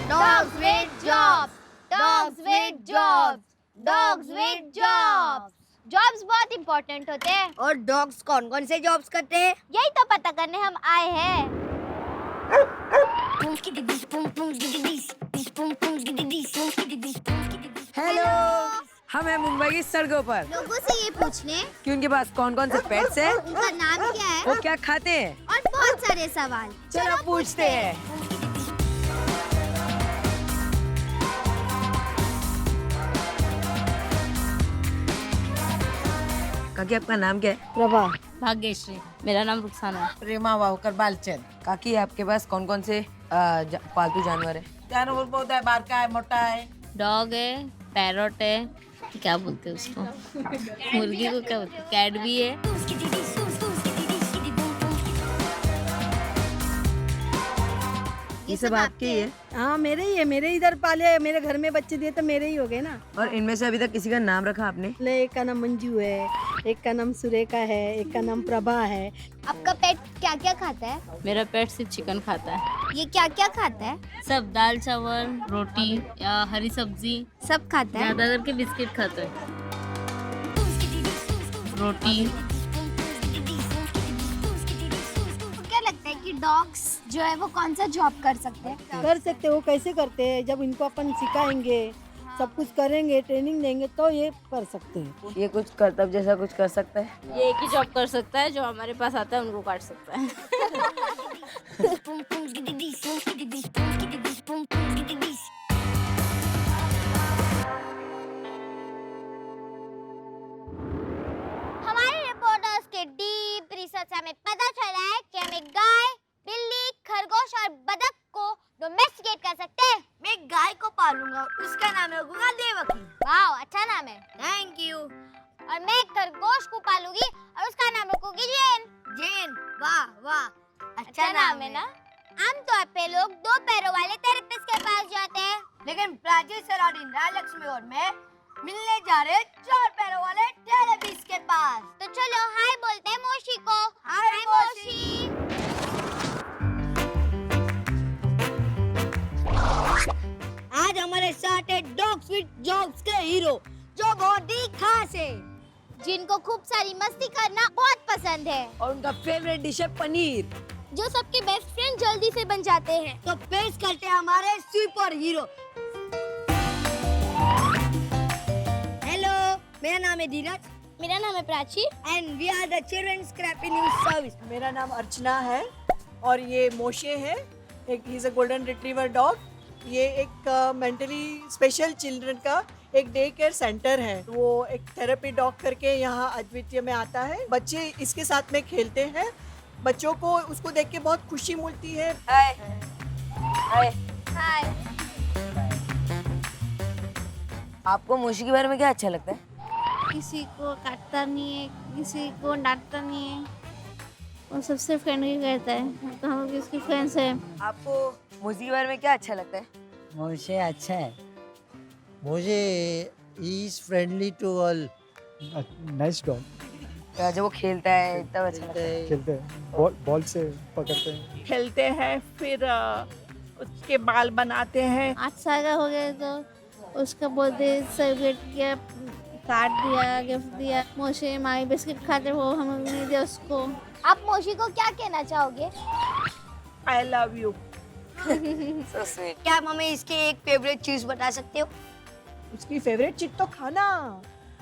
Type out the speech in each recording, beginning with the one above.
Dogs with jobs. Dogs with jobs. Dogs with jobs. Jobs बहुत important होते हैं। और डॉग्स कौन कौन से जॉब्स करते हैं? यही तो पता करने हम आए हैं। हेलो, हम हैं मुंबई की सड़कों पर। लोगों से ये पूछने कि उनके पास कौन कौन से पेट्स हैं, उनका नाम क्या है, वो क्या खाते हैं, और बहुत सारे सवाल। चलो पूछते हैं। काकी आपका नाम क्या है? प्रभा। भाग्यश्री। मेरा नाम रुखसाना है। प्रेमा वावकर बालचंद। काकी आपके पास कौन कौन से पालतू जानवर है? जानवर बहुत है, बार का है, मोटा है। डॉग है, पैरट है, क्या बोलते हैं उसको, मुर्गी को क्या बोलते हैं, कैट भी है। ये सब आपके ही है? हाँ मेरे ही है, मेरे इधर पाले, मेरे घर में बच्चे दिए तो मेरे ही हो गए ना। और इनमें से अभी तक किसी का नाम रखा आपने? एक का नाम मंजू है, एक का नाम सुरेखा है, एक का नाम प्रभा है। आपका पेट क्या क्या खाता है? मेरा पेट सिर्फ चिकन खाता है। ये क्या क्या खाता है? सब दाल चावल रोटी या हरी सब्जी, सब खाता है। ज्यादा करके बिस्किट खाता है, रोटी। क्या लगता है कि डॉग्स जो है वो कौन सा जॉब कर सकते हैं? कर सकते, वो कैसे करते हैं? जब इनको अपन सिखाएंगे, सब कुछ करेंगे, ट्रेनिंग देंगे तो ये कर सकते हैं। ये कुछ करतब जैसा कुछ कर सकता है? ये एक ही जॉब कर सकता है, जो हमारे पास आता है उनको काट सकता है। हमारे रिपोर्टर्स के डीप रिसर्च से हमें पता चला है कि हम एक गाय, बिल्ली, खरगोश और बतख को डोमेस्टिकेट कर सकते हैं। मैं गाय को पालूंगा, उसका नाम होगा देवकी। वाह, अच्छा नाम है। Thank you. और मैं खरगोश को पालूंगी और उसका नाम रखूंगी जैन। जैन, वाह वाह, अच्छा नाम है ना? आमतौर पे लोग दो पैरों वाले थेरेपिस्ट के पास जाते हैं, लेकिन प्राची सराडीन, राजलक्ष्मी और मैं मिलने जा रहे चार पैरों वाले थेरेपिस्ट के पास। तो चलो हाय बोलते हैं मोशी को। हाय मोशी। आज हमारे साथ है डॉग्स विद जॉब्स के हीरो, जो बहुत ही खास है, जिनको खूब सारी मस्ती करना बहुत पसंद है, और उनका फेवरेट डिश है पनीर, जो सबके बेस्ट फ्रेंड जल्दी से बन जाते हैं। तो पेश करते हैं हमारे सुपर हीरो। हेलो, मेरा नाम है धीरज। मेरा नाम है Prachi. And we are the children scrappy news service. मेरा नाम अर्चना है और ये मोशे है, एक he is a golden retriever dog. ये एक मेंटली स्पेशल चिल्ड्रन का एक डे केयर सेंटर है। वो एक थेरेपी डॉग करके यहाँ अद्वितीय में आता है। बच्चे इसके साथ में खेलते हैं, बच्चों को उसको देख के बहुत खुशी मिलती है। हाय हाय। हाय। आपको मोशी के बारे में क्या अच्छा लगता है? किसी को काटता नहीं है, किसी को डांटता नहीं है, वो सबसे फ्रेंडली रहता है, तो हम लोग इसके फ्रेंड्स हैं। आपको मोशी के बारे में क्या अच्छा लगता है? मुझे अच्छा है, मुझे is friendly to all, nice dog. जब वो खेलता है तब अच्छा लगता है। खेलते हैं बॉल से पकड़ते हैं। खेलते हैं, फिर उसके बाल बनाते हैं। 8 साल का हो गया तो उसका बर्थडे सेलिब्रेट किया, कार्ड दिया, गिफ्ट दिया। मोशे माई बिस्किट खाते वो हम नहीं दिया उसको। आप मोशी को क्या कहना चाहोगे? I love you. So sweet. क्या आप हमें इसके एक फेवरेट चीज बता सकते हो? उसकी फेवरेट चीज तो खाना,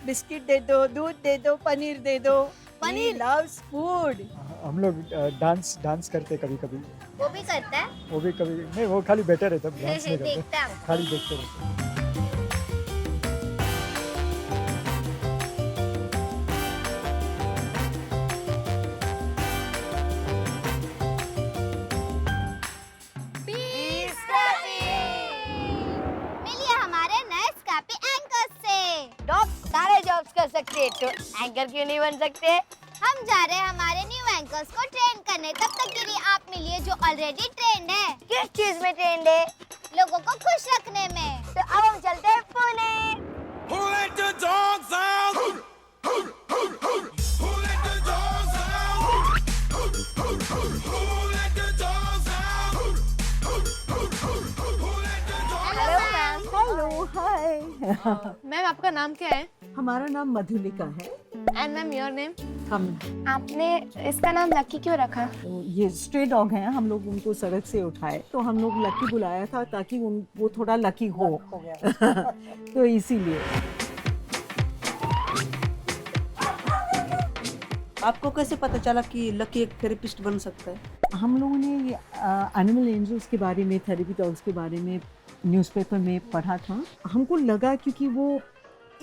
बिस्किट दे दो, दूध दे दो, पनीर दे दो। पनीर? Loves food. हम लोग डांस करते कभी कभी। वो भी करता है? वो भी कभी नहीं, वो खाली बैठे रहते, डांस नहीं करते, देखता है। खाली देखते रहते। मिलिए हमारे नए स्कैपी एंकर से। डॉग सारे जॉब्स कर सकते हैं, तो एंकर क्यों नहीं बन सकते? हम जा रहे हैं हमारे न्यू एंकर्स को ट्रेन करने। तब तक के लिए आप मिलिए जो ऑलरेडी ट्रेंड है। किस चीज में ट्रेंड है? लोगों को खुश रखने में। तो अब हम चलते हैं Pune. Who let the dogs out? Who let the dogs out? Who let the dogs out? Hello ma'am. Hello, hi. Ma'am आपका नाम क्या है? हमारा नाम मधुलिका है। And ma'am your name? हम आपने इसका नाम लकी क्यों रखा? ये स्ट्रे डॉग हैं, हम लोग उनको सड़क से उठाए तो हम लोग लकी बुलाया था ताकि वो थोड़ा लकी हो तो इसीलिए। आपको कैसे पता चला कि लकी एक थेरेपिस्ट बन सकता है? हम लोगों ने ये एनिमल एंजल्स के बारे में, थेरेपी डॉग्स के बारे में न्यूज़पेपर में पढ़ा था। हमको लगा क्योंकि वो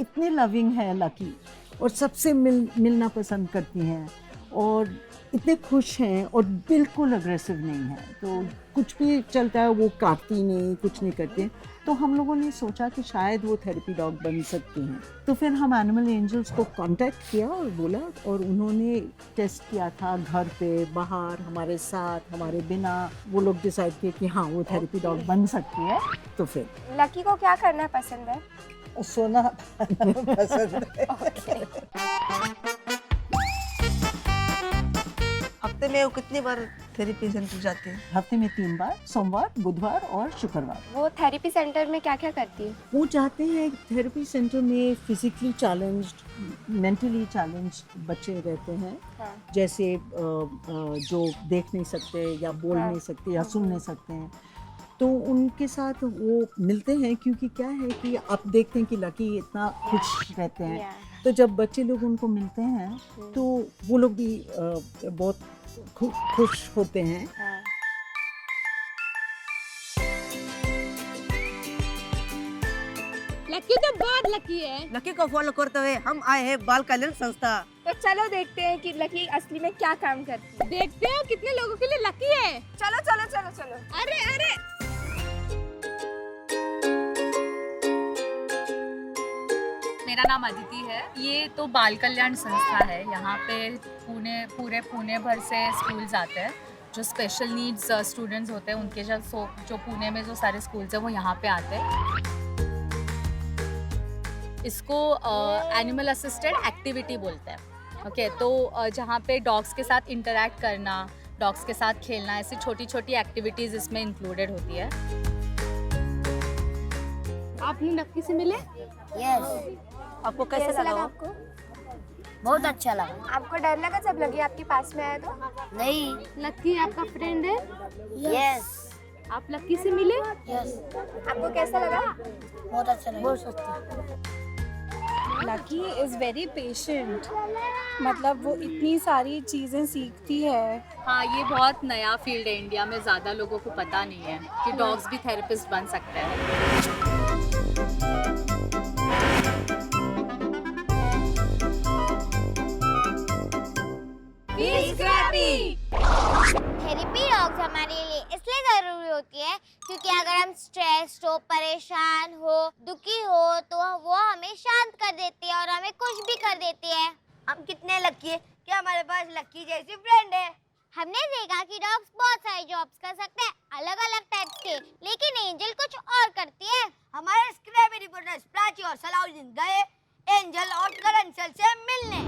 इतने लविंग है लकी, और सबसे मिलना पसंद करती हैं, और इतने खुश हैं, और बिल्कुल अग्रेसिव नहीं है, तो कुछ भी चलता है वो काटती नहीं, कुछ नहीं करते। तो हम लोगों ने सोचा कि शायद वो थेरेपी डॉग बन सकती हैं। तो फिर हम एनिमल एंजल्स को कांटेक्ट किया और बोला, और उन्होंने टेस्ट किया था घर पे, बाहर, हमारे साथ, हमारे बिना। वो लोग डिसाइड किए कि हाँ वो थेरेपी डॉग बन सकती है। तो फिर लकी को क्या करना पसंद है? सोना पसंद है। हफ्ते में वो कितनी बार थेरेपी सेंटर जाते हैं? हफ्ते में 3 बार, सोमवार, बुधवार और शुक्रवार। वो थेरेपी सेंटर में क्या क्या करती है? वो चाहते हैं थेरेपी सेंटर में फिजिकली चैलेंज्ड, मेंटली चैलेंज्ड बच्चे रहते हैं। हाँ। जैसे जो देख नहीं सकते या बोल नहीं सकते या सुन नहीं सकते हैं, तो उनके साथ वो मिलते हैं। क्योंकि क्या है कि आप देखते हैं कि लकी इतना खुश रहते हैं, तो जब बच्चे लोग उनको मिलते हैं तो वो लोग भी बहुत खुश होते हैं। लकी तो बहुत लकी है। लकी को फॉलो करते हुए हम आए हैं बाल कल्याण संस्था। तो चलो देखते हैं कि लकी असली में क्या काम करती है। देखते हैं कितने लोगों के लिए लकी है। चलो चलो चलो चलो। अरे अरे मेरा नाम अदिति है। ये तो बाल कल्याण संस्था है। यहाँ पे पूरे पुणे भर से स्कूल्स आते हैं जो स्पेशल नीड्स स्टूडेंट्स होते हैं, उनके जो पुणे में जो सारे स्कूल्स हैं वो यहाँ पे आते हैं। इसको एनिमल असिस्टेड एक्टिविटी बोलते हैं। ओके, तो जहाँ पे डॉग्स के साथ इंटरैक्ट करना, डॉग्स के साथ खेलना, ऐसी छोटी छोटी एक्टिविटीज़ इसमें इंक्लूडेड होती है। आपने लकी से मिले? यस। आपको कैसा लगा? आपको? बहुत अच्छा लगा। आपको डर लगा जब लकी आपके पास में आया तो? नहीं। लकी आपका फ्रेंड है? यस। आप लकी से मिले? यस। आपको कैसा लगा? बहुत अच्छा लगा। बहुत सस्ता। लकी इज़ वेरी पेशेंट, मतलब वो इतनी सारी चीज़ें सीखती है। हाँ, ये बहुत नया फील्ड है, इंडिया में ज़्यादा लोगों को पता नहीं है कि डॉग्स भी थेरेपिस्ट बन सकते हैं। थेरेपी डॉग्स हमारे लिए इसलिए जरूरी होती है क्योंकि अगर हम स्ट्रेस्ड हो, परेशान हो, दुखी हो तो वो हमें शांत कर देती है और हमें खुश भी कर देती है। हम कितने लकी है कि हमारे पास लकी जैसी फ्रेंड है। हमने देखा कि डॉग्स बहुत सारे जॉब्स कर सकते हैं, अलग अलग टाइप्स के, लेकिन एंजल कुछ और करती है। हमारे स्क्रैपी रिपोर्टर्स प्राची और सलाउद्दीन गए एंजल और करण सर से मिलने।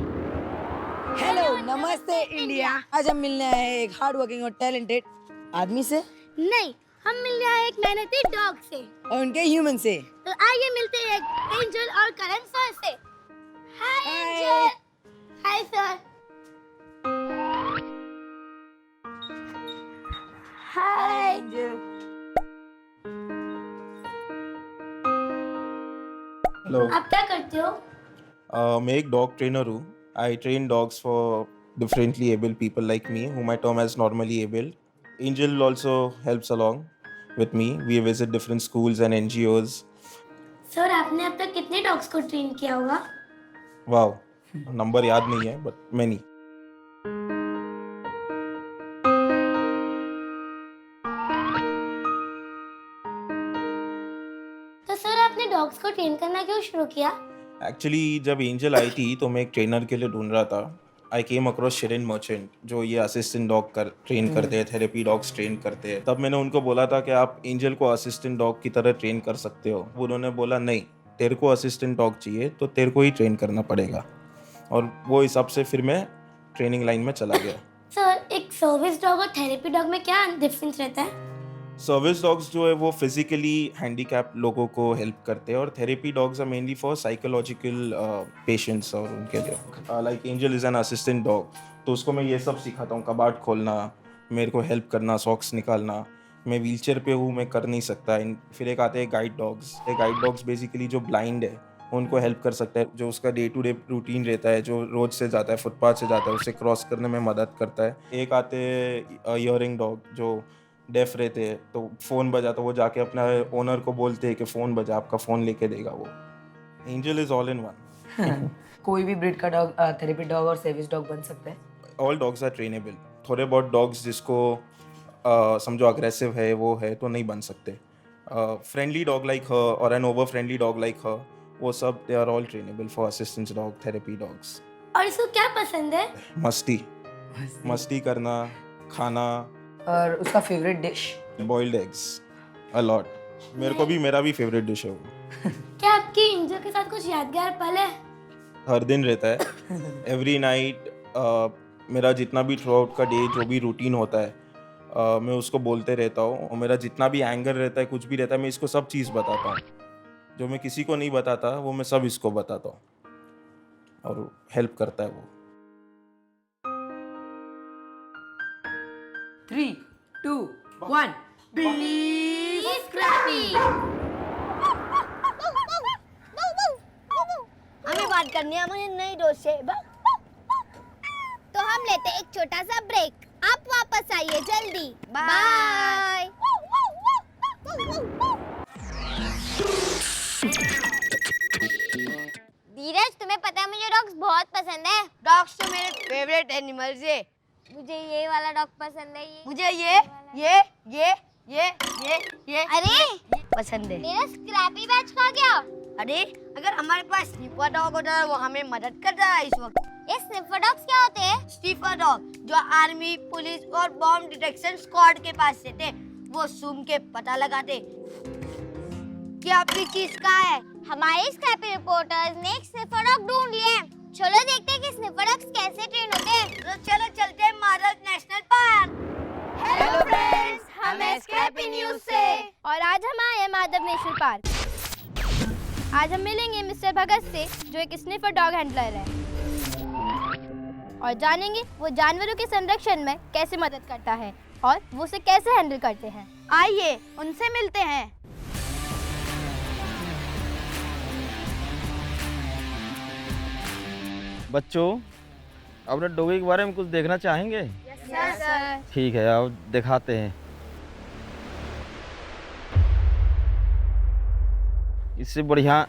हेलो नमस्ते इंडिया। आज हम मिलने आए हैं एक हार्ड वर्किंग और टैलेंटेड आदमी से नहीं, हम मिलने आए एक मेहनती डॉग से। और उनके ह्यूमन से। तो आइए मिलते हैं एंजल और करण सर से। Hi angel. Hi sir. Hi hello. आप क्या करते हो? मैं एक डॉग ट्रेनर हूँ. I train dogs for differently abled people like me, whom I term as normally abled. Angel also helps along with me. We visit different schools and NGOs. Sir आपने अब तक कितने डॉग्स को train किया होगा? Wow, number याद नहीं है, but many. तो सर आपने डॉग्स को ट्रेन करना क्यों शुरू किया? Actually, जब एंजल आई थी तो मैं एक ट्रेनर के लिए ढूंढ रहा था. आई केम अक्रॉस शिरिन मर्चेंट, जो ये असिस्टेंट डॉग ट्रेन करते हैं, थेरेपी डॉग्स ट्रेन करते हैं. तब मैंने उनको बोला था कि आप एंजल को असिस्टेंट डॉग की तरह ट्रेन कर सकते हो. उन्होंने बोला नहीं, तेरे को असिस्टेंट डॉग चाहिए तो तेरे को ही ट्रेन करना पड़ेगा. और वो हिसाब से फिर मैं ट्रेनिंग लाइन में चला गया. सर एक सर्विस डॉग और थेरेपी डॉग में क्या डिफरेंस रहता है? सर्विस डॉग्स जो है वो फिजिकली हैंडीकैप लोगों को हेल्प करते हैं, और therapy dogs are mainly for psychological patients और उनके लिए. Like Angel is an assistant dog, तो उसको मैं ये सब सिखाता हूँ. कबाड़ खोलना, मेरे को हेल्प करना, सॉक्स निकालना. मैं व्हीलचेयर पे हूँ, मैं कर नहीं सकता. फिर एक आते हैं गाइड डॉग्स. ये गाइड डॉग्स बेसिकली जो ब्लाइंड है उनको हेल्प कर सकता है. जो उसका डे टू डे रूटीन रहता है, जो रोड से जाता है, फुटपाथ से जाता है, उसे क्रॉस करने में मदद करता है. एक आते हैं हियरिंग डॉग, जो डेफ रहते हैं, तो फ़ोन बजा तो वो जाके अपना ओनर को बोलते हैं कि फ़ोन बजा, आपका फ़ोन लेके देगा वो. Angel is all in one. कोई भी ब्रीड का डॉग थेरेपी डॉग और सर्विस डॉग बन सकता है. All dogs are trainable. थोड़े बहुत डॉग्स जिसको समझो अग्रेसिव है, वो है, तो नहीं बन सकते. फ्रेंडली डॉग लाइक हर और an over friendly dog like her, वो सब they are all trainable for assistance dog, therapy dogs. और इसको क्या पसंद है? मस्ती करना, खाना. और उसका favourite dish? Boiled eggs a lot. मेरा भी फेवरेट डिश है वो. क्या आपकी एंजल के साथ कुछ यादगार पल है? हर दिन रहता है. एवरी नाइट मेरा जितना भी थ्रू आउट का डे जो भी रूटीन होता है, मैं उसको बोलते रहता हूँ. और मेरा जितना भी एंगर रहता है, कुछ भी रहता है, मैं इसको सब चीज़ बताता हूँ. जो मैं किसी को नहीं बताता वो मैं सब इसको बताता हूँ, और हेल्प करता है वो. 3, 2, 1 बिल्ली स्क्रैपी. हमें बात करनी है हमारे नए दोस्त से. तो हम लेते हैं एक छोटा सा ब्रेक. आप वापस आइए जल्दी. बाय. धीरज, तुम्हें पता है मुझे डॉग्स बहुत पसंद है. डॉग्स तो मेरे फेवरेट एनिमल्स है. मुझे ये वाला डॉग पसंद है. मुझे ये अरे पसंद है. मेरा स्क्रैपी बैच खा गया. अरे अगर हमारे पास स्निफर डॉग होता है, वो हमें मदद करता है इस वक्त. ये स्निफर डॉग्स क्या होते हैं? स्निफर डॉग जो आर्मी, पुलिस और बॉम्ब डिटेक्शन स्क्वाड के पास से थे, वो सूंघ के पता लगाते कि आपकी चीज कहाँ है. हमारे स्क्रैपी रिपोर्टर्स ने एक स्निफर डॉग ढूंढ लिया है. चलो देखते हैं कि स्निफर डॉग्स कैसे ट्रेन होते हैं. तो चलो चलते हैं Madhav national park. Hello friends, हम हैं स्क्रैपी न्यूज़ से और आज हम आए हैं माधव नेशनल पार्क. आज हम मिलेंगे मिस्टर भगत से, जो एक स्निफर डॉग हैंडलर है, और जानेंगे वो जानवरों के संरक्षण में कैसे मदद करता है और वो उसे कैसे हैंडल करते हैं. आइए उनसे मिलते हैं. बच्चों, अपने डॉगी के बारे में कुछ देखना चाहेंगे? Yes sir. ठीक है, आओ दिखाते हैं. इससे बढ़िया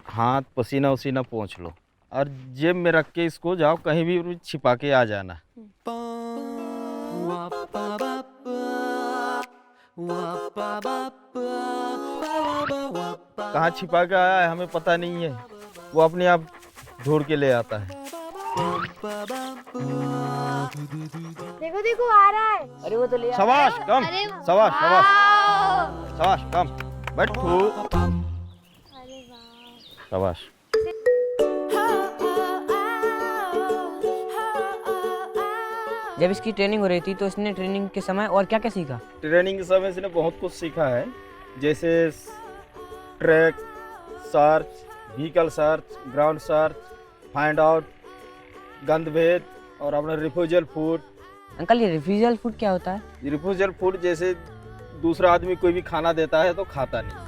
हाथ पसीना उसीना पोंछ लो, और जेब में रख के इसको जाओ कहीं भी छिपा के आ जाना. कहाँ छिपा के आया है हमें पता नहीं है, वो अपने आप ढूंढ के ले आता है. देखो देखो आ रहा है. अरे वो तो ले शाबाश, कम. शाबाश शाबाश शाबाश, कम. बैठो. शाबाश. जब इसकी ट्रेनिंग हो रही थी तो इसने ट्रेनिंग के समय और क्या क्या सीखा? ट्रेनिंग के समय इसने बहुत कुछ सीखा है, जैसे track search, vehicle search, ground search, find out, गंध भेद और अपना रिफ्यूजल फूड। अंकल ये रिफ्यूजल फूड क्या होता है? रिफ्यूजल फूड जैसे दूसरा आदमी कोई भी खाना देता है तो खाता नहीं।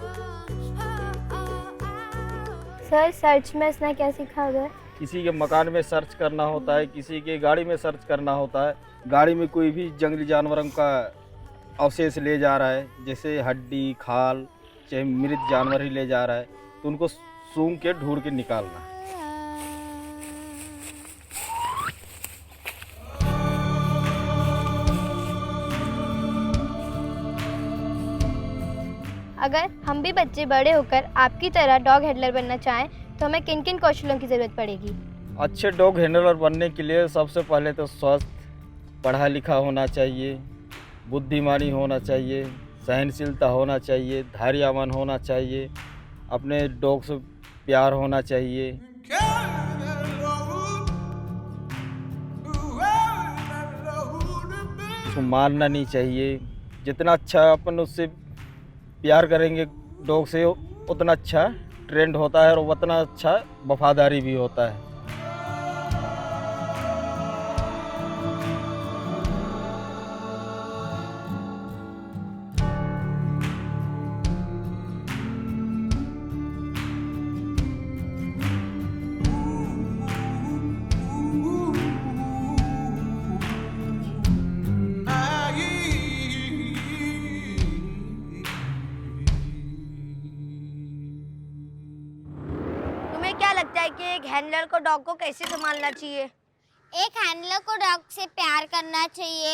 सर सर्च में इसने क्या सीखा उधर? किसी के मकान में सर्च करना होता है, किसी के गाड़ी में सर्च करना होता है। गाड़ी में कोई भी जंगली जानवरों का अवशेष ले जा रहा है, जैसे हड्डी, खाल, चाहे मृत जानवर ही ले जा रहा है, तो उनको सूंघ के ढूंढ के निकालना है। अगर हम भी बच्चे बड़े होकर आपकी तरह डॉग हैंडलर बनना चाहें तो हमें किन किन कौशलों की ज़रूरत पड़ेगी? अच्छे डॉग हैंडलर बनने के लिए सबसे पहले तो स्वस्थ, पढ़ा लिखा होना चाहिए, बुद्धिमानी होना चाहिए, सहनशीलता होना चाहिए, धैर्यवान होना चाहिए, अपने डॉग से प्यार होना चाहिए। उसको मारना नहीं चाहिए। जितना अच्छा अपन उससे प्यार करेंगे डॉग से, उतना अच्छा ट्रेंड होता है और उतना अच्छा वफादारी भी होता है। क्या लगता है कि एक हैंडलर को डॉग को कैसे संभालना चाहिए? एक हैंडलर को डॉग से प्यार करना चाहिए,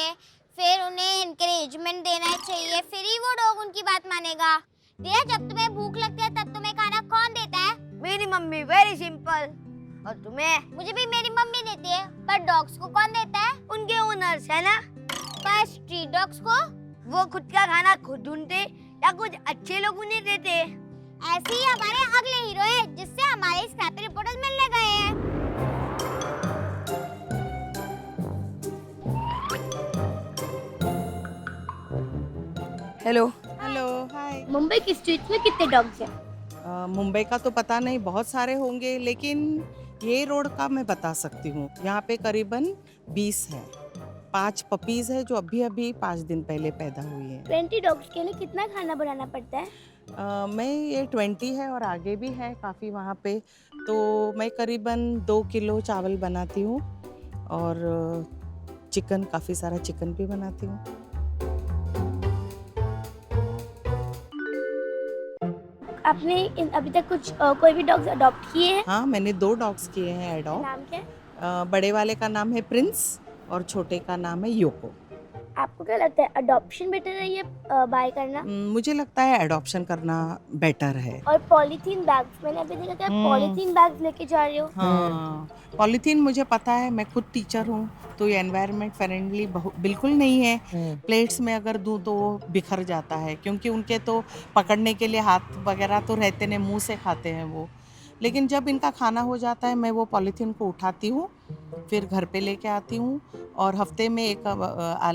फिर उन्हें एनकरेजमेंट देना चाहिए, फिर ही वो डॉग उनकी बात मानेगा। दिया, जब तुम्हें भूख लगती है तब तुम्हें खाना कौन देता है? मेरी मम्मी, वेरी सिंपल। और तुम्हें? मुझे भी मेरी मम्मी देती है, पर डॉग्स को कौन देता है? उनके ओनर्स है ना। पर स्ट्रीट डॉग्स को? वो खुद का खाना खुद ढूंढते या कुछ अच्छे लोग उन्हें देते। ऐसे ही हमारे अगले हीरो है जिससे हमारे स्क्रैपी रिपोर्टर्स मिलने गए हैं। हेलो। हेलो, हाय। मुंबई की स्ट्रीट्स में कितने डॉग्स हैं? मुंबई का तो पता नहीं, बहुत सारे होंगे, लेकिन ये रोड का मैं बता सकती हूँ। यहाँ पे करीबन 20 है। 5 पपीज है जो अभी अभी 5 दिन पहले पैदा हुई है। 20 डॉग्स के लिए कितना खाना बनाना पड़ता है? मैं ये 20 है और आगे भी है काफ़ी वहाँ पे, तो मैं करीबन 2 किलो चावल बनाती हूँ और चिकन, काफ़ी सारा चिकन भी बनाती हूँ। आपने अभी तक कुछ कोई भी डॉग्स अडॉप्ट किए हैं? हाँ, मैंने 2 डॉग्स किए हैं अडॉप्ट। नाम क्या है? बड़े वाले का नाम है प्रिंस और छोटे का नाम है योको। आपको क्या लगता है, अडॉप्शन बेटर है या बाय करना? मुझे लगता है अडॉप्शन करना बेटर है। और पॉलीथीन बैग्स, मैंने अभी देखा कि आप पॉलीथीन बैग्स लेके जा रहे हो। हाँ, पॉलीथीन मुझे पता है, मैं खुद टीचर हूँ, तो ये एनवायरनमेंट फ्रेंडली बिल्कुल नहीं है। प्लेट्स में अगर दूं तो वो बिखर जाता है, क्योंकि उनके तो पकड़ने के लिए हाथ वगैरह तो रहते नहीं, मुंह से खाते हैं वो। लेकिन जब इनका खाना हो जाता है, मैं वो पॉलीथीन को उठाती हूँ, फिर घर पे लेके आती हूँ, और हफ्ते में एक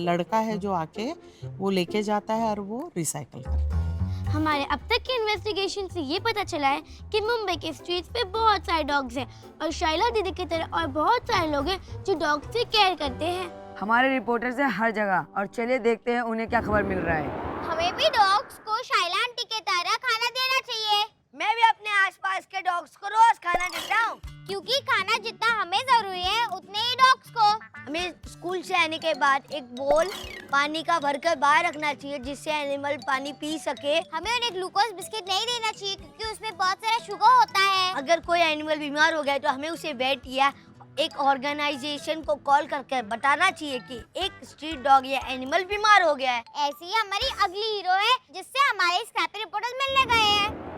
लड़का है जो आके वो लेके जाता है और वो रिसाइकल करता है। हमारे अब तक के इन्वेस्टिगेशन से ये पता चला है कि मुंबई के स्ट्रीट्स पे बहुत सारे डॉग्स हैं और शाइला दीदी की तरह और बहुत सारे लोग हैं जो डॉग्स से केयर करते हैं। हमारे रिपोर्टर्स हैं हर जगह, और चलिए देखते हैं उन्हें क्या खबर मिल रहा है। हमें भी डॉग्स को शाइला आंटी की तरह खाना देना चाहिए। मैं भी अपने आसपास के डॉग्स को रोज खाना देता हूँ, क्योंकि खाना जितना हमें जरूरी है उतने ही डॉग्स को। हमें स्कूल से आने के बाद एक बोल पानी का भरकर बाहर रखना चाहिए, जिससे एनिमल पानी पी सके। हमें उन्हें ग्लूकोज बिस्किट नहीं देना चाहिए, क्योंकि उसमें बहुत सारा शुगर होता है। अगर कोई एनिमल बीमार हो गया तो हमें उसे वेट या एक ऑर्गेनाइजेशन को कॉल करके बताना चाहिए कि एक स्ट्रीट डॉग या एनिमल बीमार हो गया है। ऐसी ही हमारी अगली हीरो है जिससे हमारे स्क्रैपी रिपोर्टर्स मिलने गए हैं।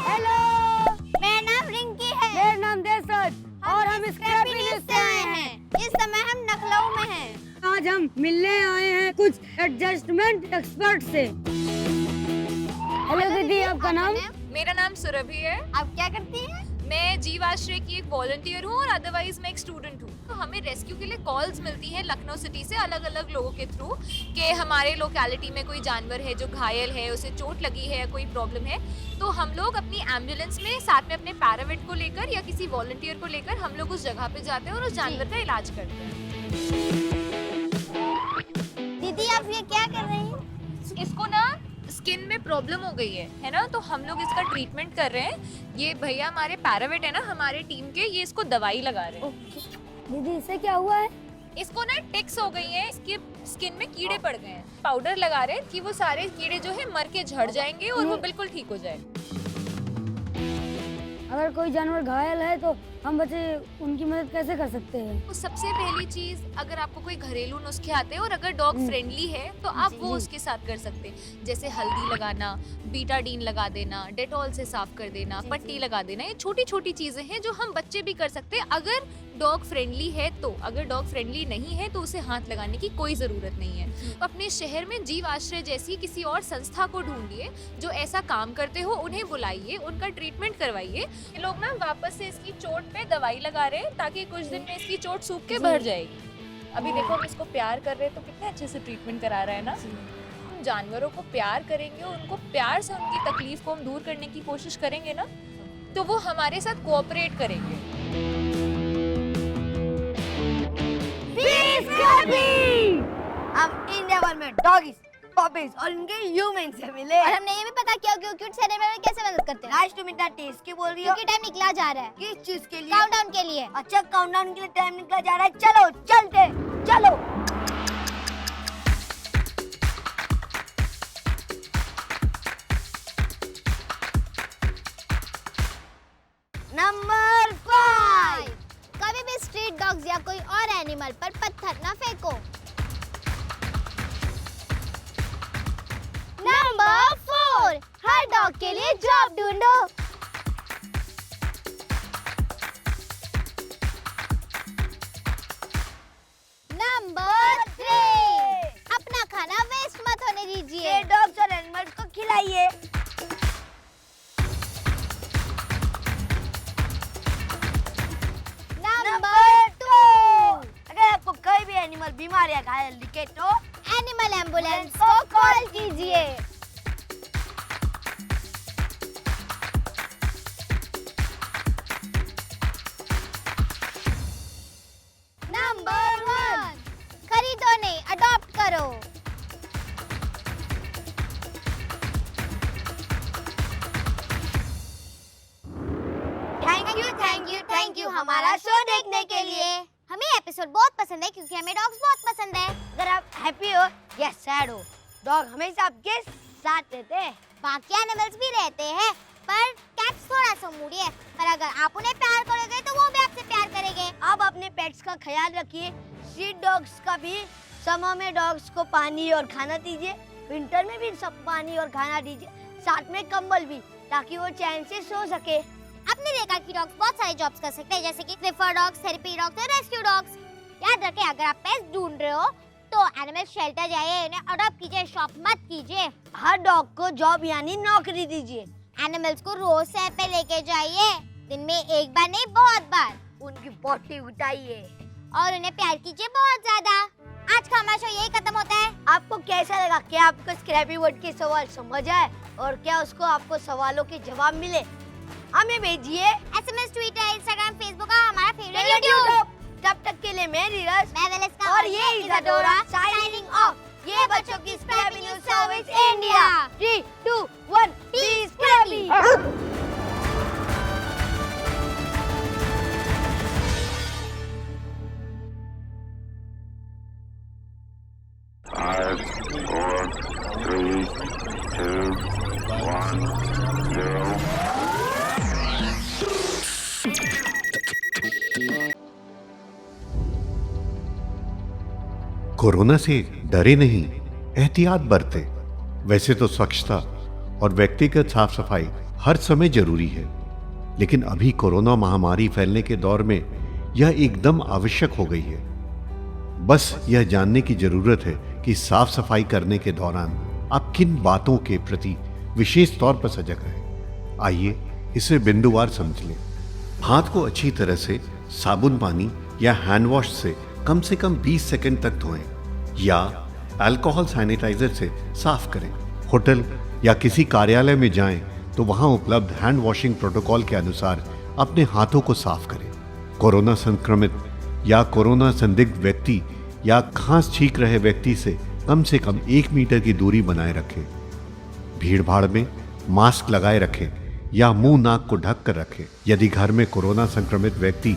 हेलो, मेरा नाम रिंकी है। मेरा नाम देसर और हम स्क्रैपी न्यूज़ से आए हैं। इस समय हम लखनऊ में हैं। आज हम मिलने आए हैं कुछ एडजस्टमेंट एक्सपर्ट से। हेलो दीदी, आपका नाम? मेरा नाम सुरभि है। आप क्या करती हैं? मैं जीवाश्रय की एक वॉलंटियर हूँ और अदरवाइज मैं एक स्टूडेंट हूँ। हमें रेस्क्यू के लिए कॉल्स मिलती हैं लखनऊ सिटी से अलग अलग लोगों के थ्रू कि हमारे लोकेलिटी में कोई जानवर है जो घायल है, उसे चोट लगी है, कोई प्रॉब्लम है, तो हम लोग अपनी एम्बुलेंस में साथ में अपने पैरामेड को लेकर या किसी वॉलंटियर को लेकर हम लोग उस जगह पे जाते हैं और उस जानवर का इलाज करते हैं। दीदी आप ये क्या कर रही हैं? इसको ना स्किन में प्रॉब्लम हो गई है ना, तो हम लोग इसका ट्रीटमेंट कर रहे हैं। ये भैया हमारे पैरावेट है ना हमारे टीम के, ये इसको दवाई लगा रहे हैं। दीदी इससे क्या हुआ है? इसको ना टिक्स हो गई हैं, इसकी स्किन में कीड़े पड़ गए हैं। पाउडर लगा रहे हैं कि वो सारे कीड़े जो है मर के झड़ जाएंगे और वो बिल्कुल ठीक हो जाए। अगर कोई जानवर घायल है तो हम बच्चे उनकी मदद कैसे कर सकते हैं? तो सबसे पहली चीज, अगर आपको कोई घरेलू नुस्खे आते हैं और अगर डॉग फ्रेंडली है तो आप वो उसके साथ कर सकते हैं। जैसे हल्दी लगाना, बीटाडीन लगा देना, डेटॉल से साफ कर देना, पट्टी लगा देना, ये छोटी छोटी चीजें हैं जो हम बच्चे भी कर सकते हैं अगर डॉग फ्रेंडली है तो। अगर डॉग फ्रेंडली नहीं है तो उसे हाथ लगाने की कोई ज़रूरत नहीं है। तो अपने शहर में जीव आश्रय जैसी किसी और संस्था को ढूंढिए जो ऐसा काम करते हो, उन्हें बुलाइए, उनका ट्रीटमेंट करवाइए। ये लोग ना वापस से इसकी चोट पे दवाई लगा रहे हैं ताकि कुछ दिन में इसकी चोट सूख के भर जाएगी। अभी देखो हम इसको प्यार कर रहे हैं तो कितने अच्छे से ट्रीटमेंट करा रहा है ना। हम जानवरों को प्यार करेंगे, उनको प्यार से उनकी तकलीफ को हम दूर करने की कोशिश करेंगे ना, तो वो हमारे साथ कोऑपरेट करेंगे। हम इंडिया भर में डॉगीज, पपीज और इनके ह्यूमन से मिले और हमने ये भी पता किया कि क्यूट से एनिमल में कैसे मदद करते हैं। Nice to meet that test की बोल रही हो? क्योंकि टाइम निकला जा रहा है। किस चीज के लिए? काउंटडाउन के लिए। अच्छा काउंटडाउन के लिए टाइम निकला जा रहा है, चलो चलते चलो। नंबर 5, कभी भी स्ट्रीट डॉग्स या कोई और एनिमल पर पत्थर ना फेंको। नंबर 4, हर डॉग के लिए जॉब ढूंढो। नंबर 3, अपना खाना वेस्ट मत होने दीजिए। डॉग्स और एनिमल्स को खिलाइए। नंबर 2, अगर आपको कोई भी एनिमल बीमार या घायल दिखे तो एनिमल एम्बुलेंस को कॉल कीजिए। नंबर 1, खरीदो नहीं, अडॉप्ट करो। थैंक यू हमारा शो देखने के लिए। हमें एपिसोड बहुत पसंद है क्योंकि हमें डॉग्स बहुत पसंद है। अगर आप हैप्पी हो या सैड हो, डॉग हमेशा आपके साथ रहते हैं। बाकी एनिमल्स भी रहते हैं पर कैट्स थोड़ा सा मूडी है, पर अगर आप उन्हें प्यार करोगे तो वो भी आपसे प्यार करेंगे। आप अपने पेट्स का ख्याल रखिए, स्ट्रीट डॉग्स का भी। समर में डॉग्स को पानी और खाना दीजिए, विंटर में भी सब पानी और खाना दीजिए, साथ में कंबल भी, ताकि वो चैन से सो सके। आपने देखा कि डॉग्स बहुत सारे जॉब्स कर सकते हैं, जैसे कि स्निफर डॉग्स, थेरेपी डॉग्स और रेस्क्यू डॉग्स। याद रखें, अगर आप पेट्स ढूंढ रहे हो तो एनिमल शेल्टर जाइए, उन्हें अडॉप्ट कीजिए, शॉप मत कीजिए। हर डॉग को जॉब यानी नौकरी दीजिए। एनिमल्स को रोज सैर पे लेके जाइए, दिन में एक बार नहीं बहुत बार। उनकी पॉटी उठाइए और उन्हें प्यार कीजिए बहुत ज्यादा। आज का हमारा शो यही खत्म होता है। आपको कैसा लगा? क्या आपको स्क्रैपी वर्ड के सवाल समझ आए और क्या उसको आपको सवालों के जवाब मिले? हमें भेजिए SMS, ट्विटर, इंस्टाग्राम, फेसबुक और हमारा फेवरेट यूट्यूब। तब तक के लिए मैं रीरज, मैं वेलेस्का और ये इजाडोरा साइनिंग ऑफ। ये बच्चों की scrappy news service India. 3, 2, 1 be scrappy. Five, 4, 3, 2, 1, 0. Corona से डरे नहीं, एहतियात बरतें। वैसे तो स्वच्छता और व्यक्तिगत साफ सफाई हर समय जरूरी है, लेकिन अभी कोरोना महामारी फैलने के दौर में यह एकदम आवश्यक हो गई है। बस यह जानने की जरूरत है कि साफ सफाई करने के दौरान आप किन बातों के प्रति विशेष तौर पर सजग रहें। आइए इसे बिंदुवार समझ लें। हाथ को अच्छी तरह से साबुन पानी या हैंड वॉश से कम 20 सेकंड तक धोएं या अल्कोहल सैनिटाइजर से साफ करें। होटल या किसी कार्यालय में जाएं तो वहां उपलब्ध हैंड वॉशिंग प्रोटोकॉल के अनुसार अपने हाथों को साफ करें। कोरोना संक्रमित या कोरोना संदिग्ध व्यक्ति या खांस छींक रहे व्यक्ति से कम 1 मीटर की दूरी बनाए रखें। भीड़ भाड़ में मास्क लगाए रखें या मुंह नाक को ढक कर रखें। यदि घर में कोरोना संक्रमित व्यक्ति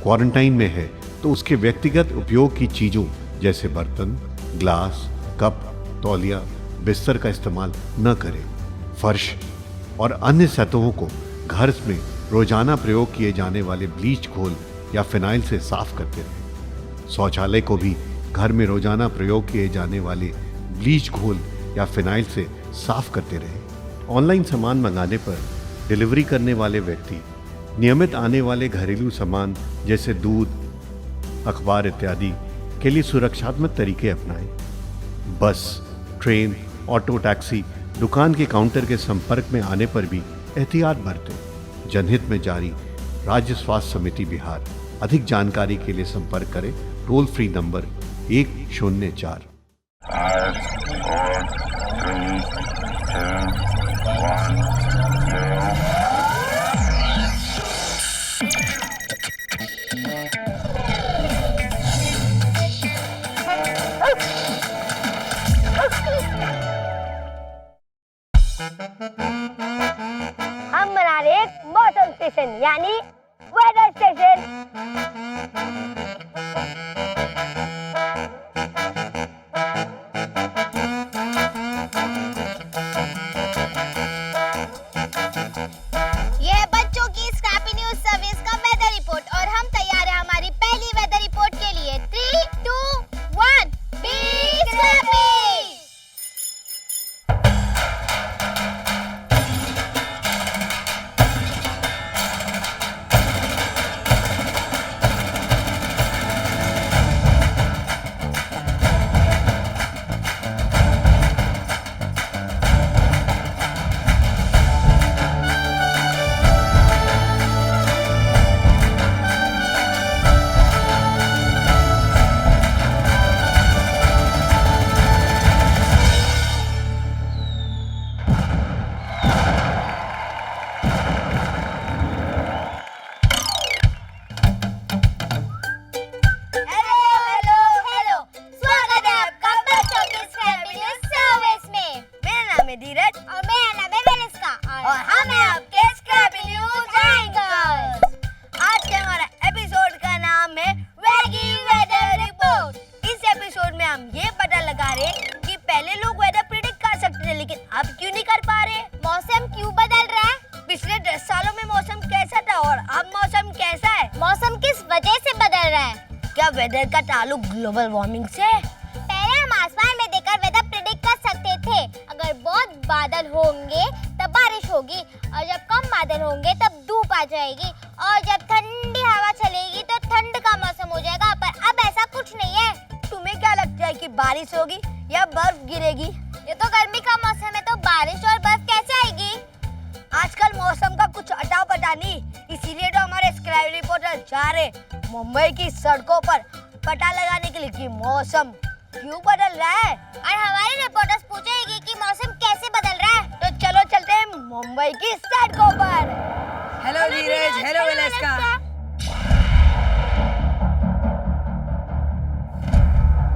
क्वारंटाइन में है तो उसके व्यक्तिगत उपयोग की चीजों जैसे बर्तन, ग्लास, कप, तौलिया, बिस्तर का इस्तेमाल न करें। फर्श और अन्य सतहों को घर में रोजाना प्रयोग किए जाने वाले ब्लीच घोल या फिनाइल से साफ करते रहें। शौचालय को भी घर में रोजाना प्रयोग किए जाने वाले ब्लीच घोल या फिनाइल से साफ करते रहें। ऑनलाइन सामान मंगाने पर डिलीवरी करने वाले व्यक्ति नियमित आने वाले घरेलू सामान जैसे दूध, अखबार इत्यादि के लिए सुरक्षात्मक तरीके अपनाएं। बस, ट्रेन, ऑटो, टैक्सी, दुकान के काउंटर के संपर्क में आने पर भी एहतियात बरतें। जनहित में जारी राज्य स्वास्थ्य समिति बिहार। अधिक जानकारी के लिए संपर्क करें टोल फ्री नंबर 104। 5, 4, 3, 2, 1, 0। हम बना रहे एक मौसम स्टेशन यानी वेदर स्टेशन। ये बच्चों की स्क्रैपी न्यूज सर्विस का वेदर रिपोर्ट और हम तैयार हैं हमारी पहली वेदर रिपोर्ट के लिए। 3, 2, 1 बी स्क्रैपी। वेदर का ताल्लुक ग्लोबल वार्मिंग से? पहले हम आसमान में देखकर वेदर प्रेडिक्ट कर सकते थे। अगर बहुत बादल होंगे तब बारिश होगी और जब कम बादल होंगे तब धूप आ जाएगी और जब ठंडी हवा चलेगी तो ठंड का मौसम हो जाएगा। पर अब ऐसा कुछ नहीं है। तुम्हें क्या लगता है कि बारिश होगी या बर्फ गिरेगी? ये तो गर्मी का मौसम है तो बारिश और बर्फ कैसे आएगी? आजकल मौसम का कुछ अता पता नहीं, इसीलिए तो हमारे स्क्राइब रिपोर्टर जा रहे मुंबई की सड़कों पर पता लगाने के लिए कि मौसम क्यों बदल रहा है। और हमारे रिपोर्टर्स पूछेंगे कि मौसम कैसे बदल रहा है। तो चलो चलते हैं मुंबई की सड़कों पर। Hello Neeraj, hello Valeska.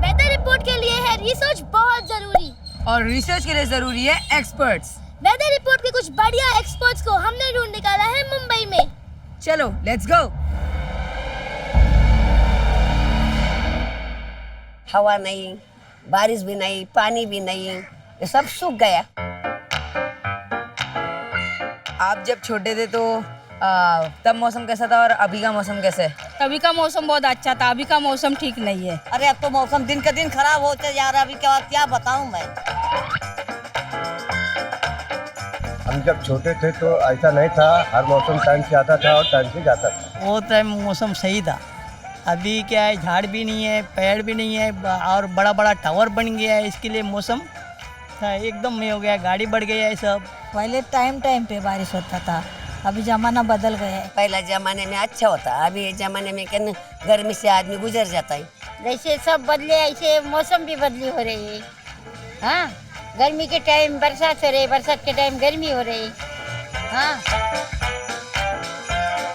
Weather report के लिए है रिसर्च बहुत जरूरी और रिसर्च के लिए जरूरी है एक्सपर्ट्स। वेदर रिपोर्ट के कुछ बढ़िया एक्सपर्ट्स को हमने ढूंढ निकाला है मुंबई में। चलो लेट्स गो। हवा नहीं, बारिश भी नहीं, पानी भी नहीं, ये सब सूख गया। आप जब छोटे थे तो तब मौसम कैसा था और अभी का मौसम कैसा है? अभी का मौसम बहुत अच्छा था, अभी का मौसम ठीक नहीं है। अरे अब तो मौसम दिन का दिन खराब होते जा रहा है। अभी क्या बताऊं मैं। हम जब छोटे थे तो ऐसा नहीं था, हर मौसम टाइम से आता था और टाइम से जाता था। वो टाइम मौसम सही था। अभी क्या है, झाड़ भी नहीं है, पेड़ भी नहीं है और बड़ा बड़ा टावर बन गया है, इसके लिए मौसम एकदम में हो गया, गाड़ी बढ़ गई है सब। पहले टाइम टाइम पे बारिश होता था, अभी जमाना बदल गया है। पहला जमाने में अच्छा होता, अभी ये जमाने में क्या गर्मी से आदमी गुजर जाता है। जैसे सब बदले ऐसे मौसम भी बदली हो रही है। हाँ, गर्मी के टाइम बरसात हो रही है, बरसात के टाइम गर्मी हो रही है। हाँ,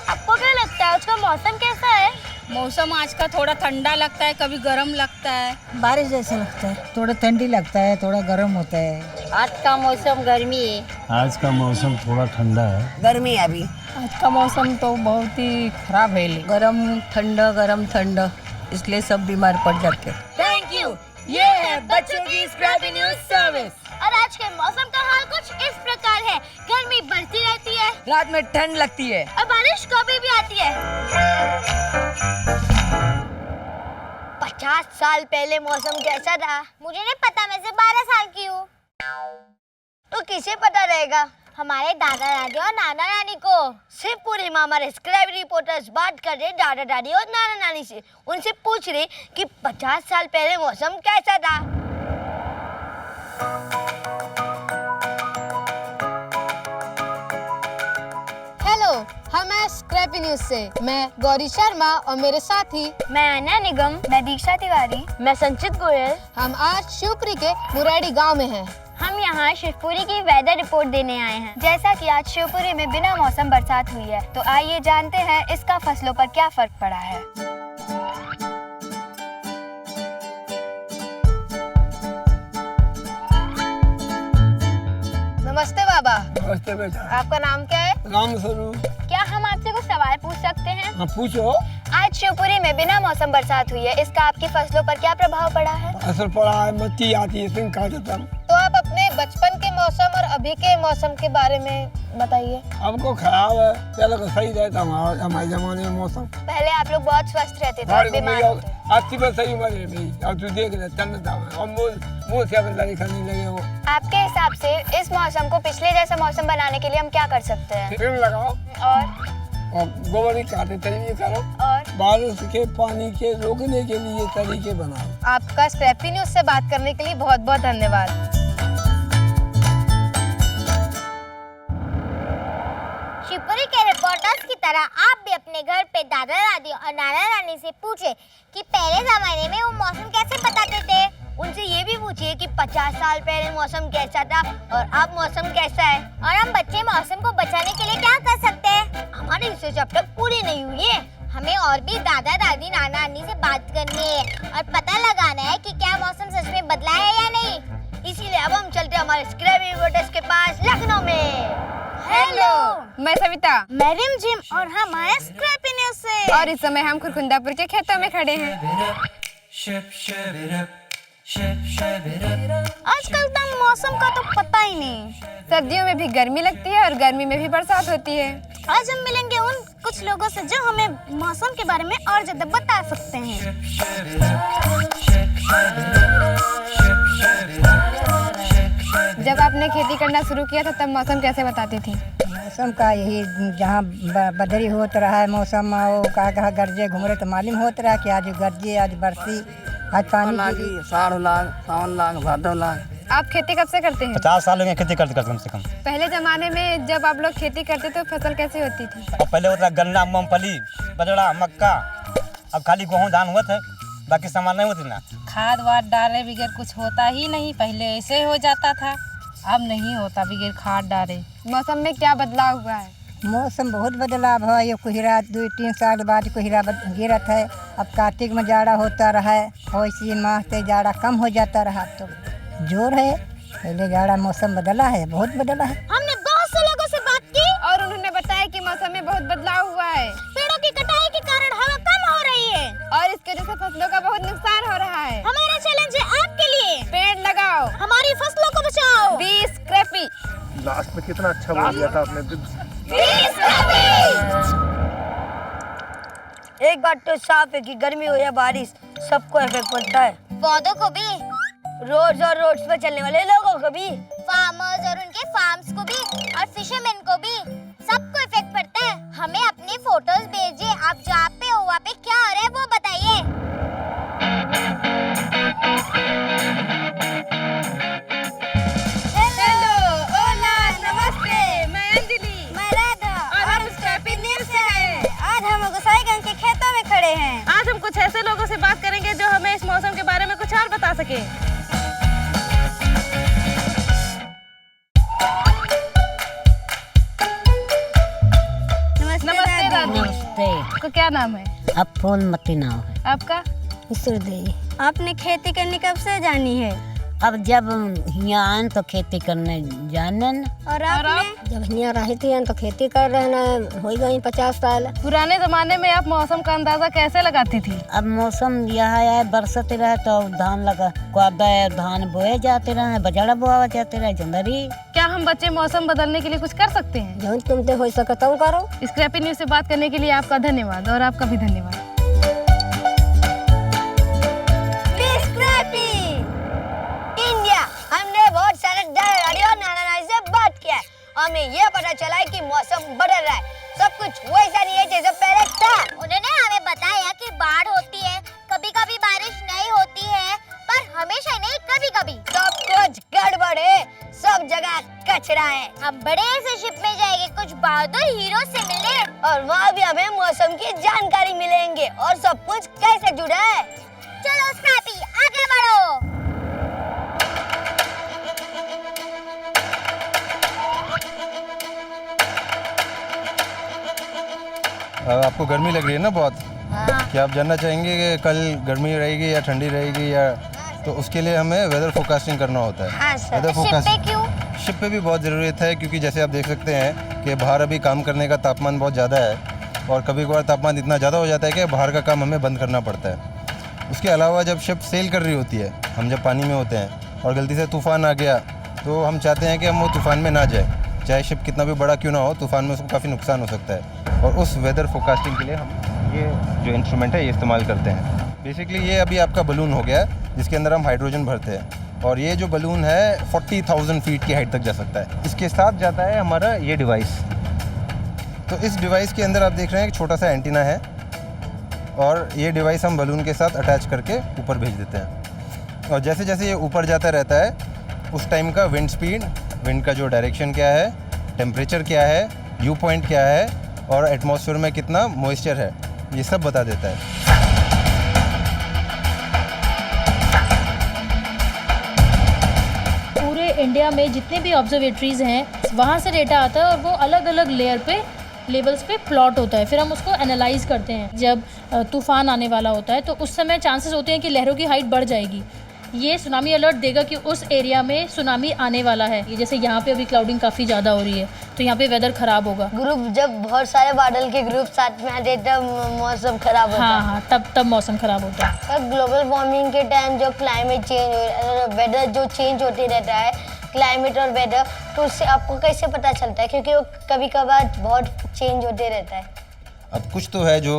आपको क्या लगता है आज का मौसम कैसा है? मौसम आज का थोड़ा ठंडा लगता है, कभी गर्म लगता है। बारिश जैसा लगता है, थोड़ा ठंडी लगता है, थोड़ा गर्म होता है। आज का मौसम गर्मी है। आज का मौसम थोड़ा ठंडा है। गर्मी है अभी। आज का मौसम तो बहुत ही खराब है। गरम ठंडा, इसलिए सब बीमार पड़ जाते हैं। Thank you. ये है बच्चों की स्क्रैपी न्यूज सर्विस। और आज के मौसम का हाल कुछ इस प्रकार है। गर्मी बढ़ती रहती है, रात में ठंड लगती है और बारिश कभी भी आती है। 50 साल पहले मौसम कैसा था? मुझे नहीं पता, मैं सिर्फ 12 साल की हूँ। तो किसे पता रहेगा? हमारे दादा दादी और नाना नानी को। सिर्फ पूरे में हमारे स्क्रैप रिपोर्टर्स बात कर रहे दादा दादी और नाना नानी से। उनसे पूछ रहे कि 50 साल पहले मौसम कैसा था। हेलो, हम हैं स्क्रैपी न्यूज से। मैं गौरी शर्मा और मेरे साथी मैं अना निगम, मैं दीक्षा तिवारी, मैं संचित गोयल। हम आज शिवपुरी के मुरैडी गांव में हैं। हम यहाँ शिवपुरी की वेदर रिपोर्ट देने आए हैं। जैसा कि आज शिवपुरी में बिना मौसम बरसात हुई है, तो आइए जानते हैं इसका फसलों पर क्या फर्क पड़ा है। नमस्ते बाबा। नमस्ते बेटा। आपका नाम क्या है? राम स्वरूप। क्या हम आपसे कुछ सवाल पूछ सकते हैं? हाँ, पूछो। आज शिवपुरी में बिना मौसम बरसात हुई है, इसका आपकी फसलों पर क्या प्रभाव पड़ा है? असर पड़ा है, मट्टी आती है, सिंह काट देता है। तो आप अपने बचपन के मौसम और अभी के मौसम के बारे में बताइए। हमको खराब है, पहले को सही रहता हमारे जमाने में मौसम। पहले आप लोग बहुत स्वस्थ रहते थे, अब बीमार होते। 80 में सही उम्र है मेरी, अब तू देख ले चलता है और मुँह से अब लड़ी खाने लगे हो। आपके हिसाब से इस मौसम को पिछले जैसा मौसम बनाने के लिए हम क्या कर सकते हैं? पेड़ लगाओ और गोबर काटे तरीके करो और बारिश के पानी के रोकने के लिए तरीके बनाओ। आपका स्क्रैपी न्यूज से बात करने के लिए बहुत बहुत धन्यवाद। शिवपुरी के रिपोर्टर्स की तरह आप भी अपने घर पे दादा दादी और नाना नानी से पूछे कि पहले जमाने में वो मौसम कैसे बताते थे। उनसे ये भी पूछिए कि 50 साल पहले मौसम कैसा था और अब मौसम कैसा है। और हम बच्चे मौसम को बचाने के लिए क्या कर सकते हैं? हमारी रिसर्च अब तक पूरी नहीं हुई है। हमें और भी दादा दादी नाना नानी से बात करनी है और पता लगाना है कि क्या मौसम सच में बदला है या नहीं। इसीलिए अब हम चलते हैं हमारे स्क्रैप रिपोर्टर्स के पास लखनऊ में। हेलो, मैं सविता, मैं रिमझिम और हम आए स्क्रैपी न्यूज से। और इस समय हम खुरखुंदापुर के खेतों में खड़े हैं। आजकल तो मौसम का तो पता ही नहीं। सर्दियों में भी गर्मी लगती है और गर्मी में भी बरसात होती है। आज हम मिलेंगे उन कुछ लोगों से जो हमें मौसम के बारे में और ज्यादा बता सकते हैं। जब आपने खेती करना शुरू किया था तब मौसम कैसे बताती थी? मौसम का यही जहाँ बदरी होत रहा है मौसम में, वो कहाँ गरजे घूम रहे तो मालूम होता रहा कि आज गरजे, आज बरसी, आज पानी गिरी। साढ़ लाख, सावन लाख, भादव लाख। आप खेती कब से करते हैं? 50 साल हो गए खेती करते कम से कम। पहले जमाने में जब आप लोग खेती करते तो फसल कैसी होती थी? और पहले होता गन्ना, मूंगफली, बजड़ा, मक्का। अब खाली गेहूँ धान हुआ था, बाकी सामान नहीं होती ना। खाद वाद डाले बगैर कुछ होता ही नहीं। पहले ऐसे हो जाता था, अब नहीं होता बगैर खाद डाले। मौसम में क्या बदलाव हुआ है? मौसम बहुत बदलाव है। ये कोहरा 2-3 साल बाद कोहरा गिरत है। अब कार्तिक में जाड़ा होता रहा है और इसी माह से जाड़ा कम हो जाता रहा, तो जोर है। पहले जाड़ा मौसम बदला है, बहुत बदला है। हमने बहुत से लोगों से बात की और उन्होंने बताया कि मौसम में बहुत बदलाव हुआ है। पेड़ों की कटाई के कारण हवा कम हो रही है और इसके वजह से फसलों का बहुत नुकसान हो रहा है। हमारा चैलेंज है आपके लिए, पेड़ लगाओ, हमारी फसलों को बचाओ। B scrapie. लास्ट में कितना अच्छा बोल दिया था आपने। एक बात तो साफ है कि गर्मी हो या बारिश सबको इफेक्ट पड़ता है। पौधों को भी, रोड्स और रोड्स पर चलने वाले लोगों को भी, फार्मर्स और उनके फार्म्स को भी और फिशरमैन को भी, सबको इफेक्ट पड़ता है। हमें अपने फोटोज भेजिए। आप जहाँ पे हो वहाँ पे क्या हो रहा है वो बताइए। हेलो, ओला, नमस्ते। मैं अंजलि, मैं राधा और आपका क्या नाम है? अब फूलमती नाव है। आपका? ईश्वरदेवी। आपने खेती करनी कब से जानी है? अब जब यहाँ आए तो खेती करने जाने न। और आपने? जब यहाँ रही थी तो खेती कर रहे हैं, हो गई 50 साल। पुराने जमाने में आप मौसम का अंदाजा कैसे लगाती थी? अब मौसम यह है बरसते रहे तो धान लगा कोदा धान बोए जाते रहे, बजड़ा बोआ जाते रहे, जंदरी। क्या हम बच्चे मौसम बदलने के लिए कुछ कर सकते हैं? जो तुमसे हो सके तो करो। स्क्रैपी न्यूज़ से बात करने के लिए आपका धन्यवाद और आपका भी धन्यवाद। हमने बहुत सारे रेडियो नाना से बात किया है, हमें ये पता चला है कि मौसम बदल रहा है, सब कुछ वैसा नहीं है जैसे पहले था। उन्होंने हमें बताया कि बाढ़ होती है, कभी कभी बारिश नहीं होती है, पर हमेशा नहीं, कभी कभी। सब कुछ गड़बड़ है, सब जगह कचरा है। हम बड़े से शिप में जाएंगे कुछ बहादुर हीरो से मिलने, और वहाँ भी हमें मौसम की जानकारी मिलेंगे और सब कुछ कैसे जुड़ा है। चलो स्क्रैपी आगे बढ़ो। आपको गर्मी लग रही है ना बहुत? क्या आप जानना चाहेंगे कि कल गर्मी रहेगी या ठंडी रहेगी या तो उसके लिए हमें वेदर फोरकास्टिंग करना होता है। हाँ सर। वेदर शिप पे क्यों? शिप पे भी बहुत ज़रूरत है क्योंकि जैसे आप देख सकते हैं कि बाहर अभी काम करने का तापमान बहुत ज़्यादा है और कभी कभार तापमान इतना ज़्यादा हो जाता है कि बाहर का काम हमें बंद करना पड़ता है। उसके अलावा जब शिप सेल कर रही होती है, हम जब पानी में होते हैं और गलती से तूफ़ान आ गया तो हम चाहते हैं कि हम वो तूफ़ान में ना जाए, चाहे शिप कितना भी बड़ा क्यों ना हो, तूफ़ान में उसको काफ़ी नुकसान हो सकता है। और उस वेदर फोरकास्टिंग के लिए हम ये जो इंस्ट्रूमेंट है ये इस्तेमाल करते हैं। बेसिकली ये अभी आपका बलून हो गया है जिसके अंदर हम हाइड्रोजन भरते हैं और ये जो बलून है 40,000 फीट की हाइट तक जा सकता है। इसके साथ जाता है हमारा ये डिवाइस। तो इस डिवाइस के अंदर आप देख रहे हैं एक छोटा सा एंटीना है और ये डिवाइस हम बलून के साथ अटैच करके ऊपर भेज देते हैं और जैसे जैसे ये ऊपर जाता रहता है उस टाइम का विंड स्पीड, विंड का जो डायरेक्शन क्या है, टेम्परेचर क्या है, व्यू पॉइंट क्या है और एटमॉस्फेयर में कितना मॉइस्चर है, ये सब बता देता है। पूरे इंडिया में जितने भी ऑब्जर्वेटरीज़ हैं वहाँ से डेटा आता है और वो अलग अलग लेवल्स पे प्लॉट होता है। फिर हम उसको एनालाइज करते हैं। जब तूफ़ान आने वाला होता है तो उस समय चांसेस होते हैं कि लहरों की हाइट बढ़ जाएगी। ये सुनामी अलर्ट देगा कि उस एरिया में सुनामी आने वाला है। ये जैसे यहाँ पे अभी क्लाउडिंग काफ़ी ज़्यादा हो रही है तो यहाँ पे वेदर ख़राब होगा। ग्रुप जब बहुत सारे बादल के ग्रुप साथ में आते तब मौसम खराब होता है। हाँ, तब मौसम ख़राब होता है। ग्लोबल वार्मिंग के टाइम जो क्लाइमेट चेंज, वेदर जो चेंज होते रहता है, क्लाइमेट और वेदर, तो उससे आपको कैसे पता चलता है? क्योंकि वो कभी कभार बहुत चेंज होते रहता है। अब कुछ तो है जो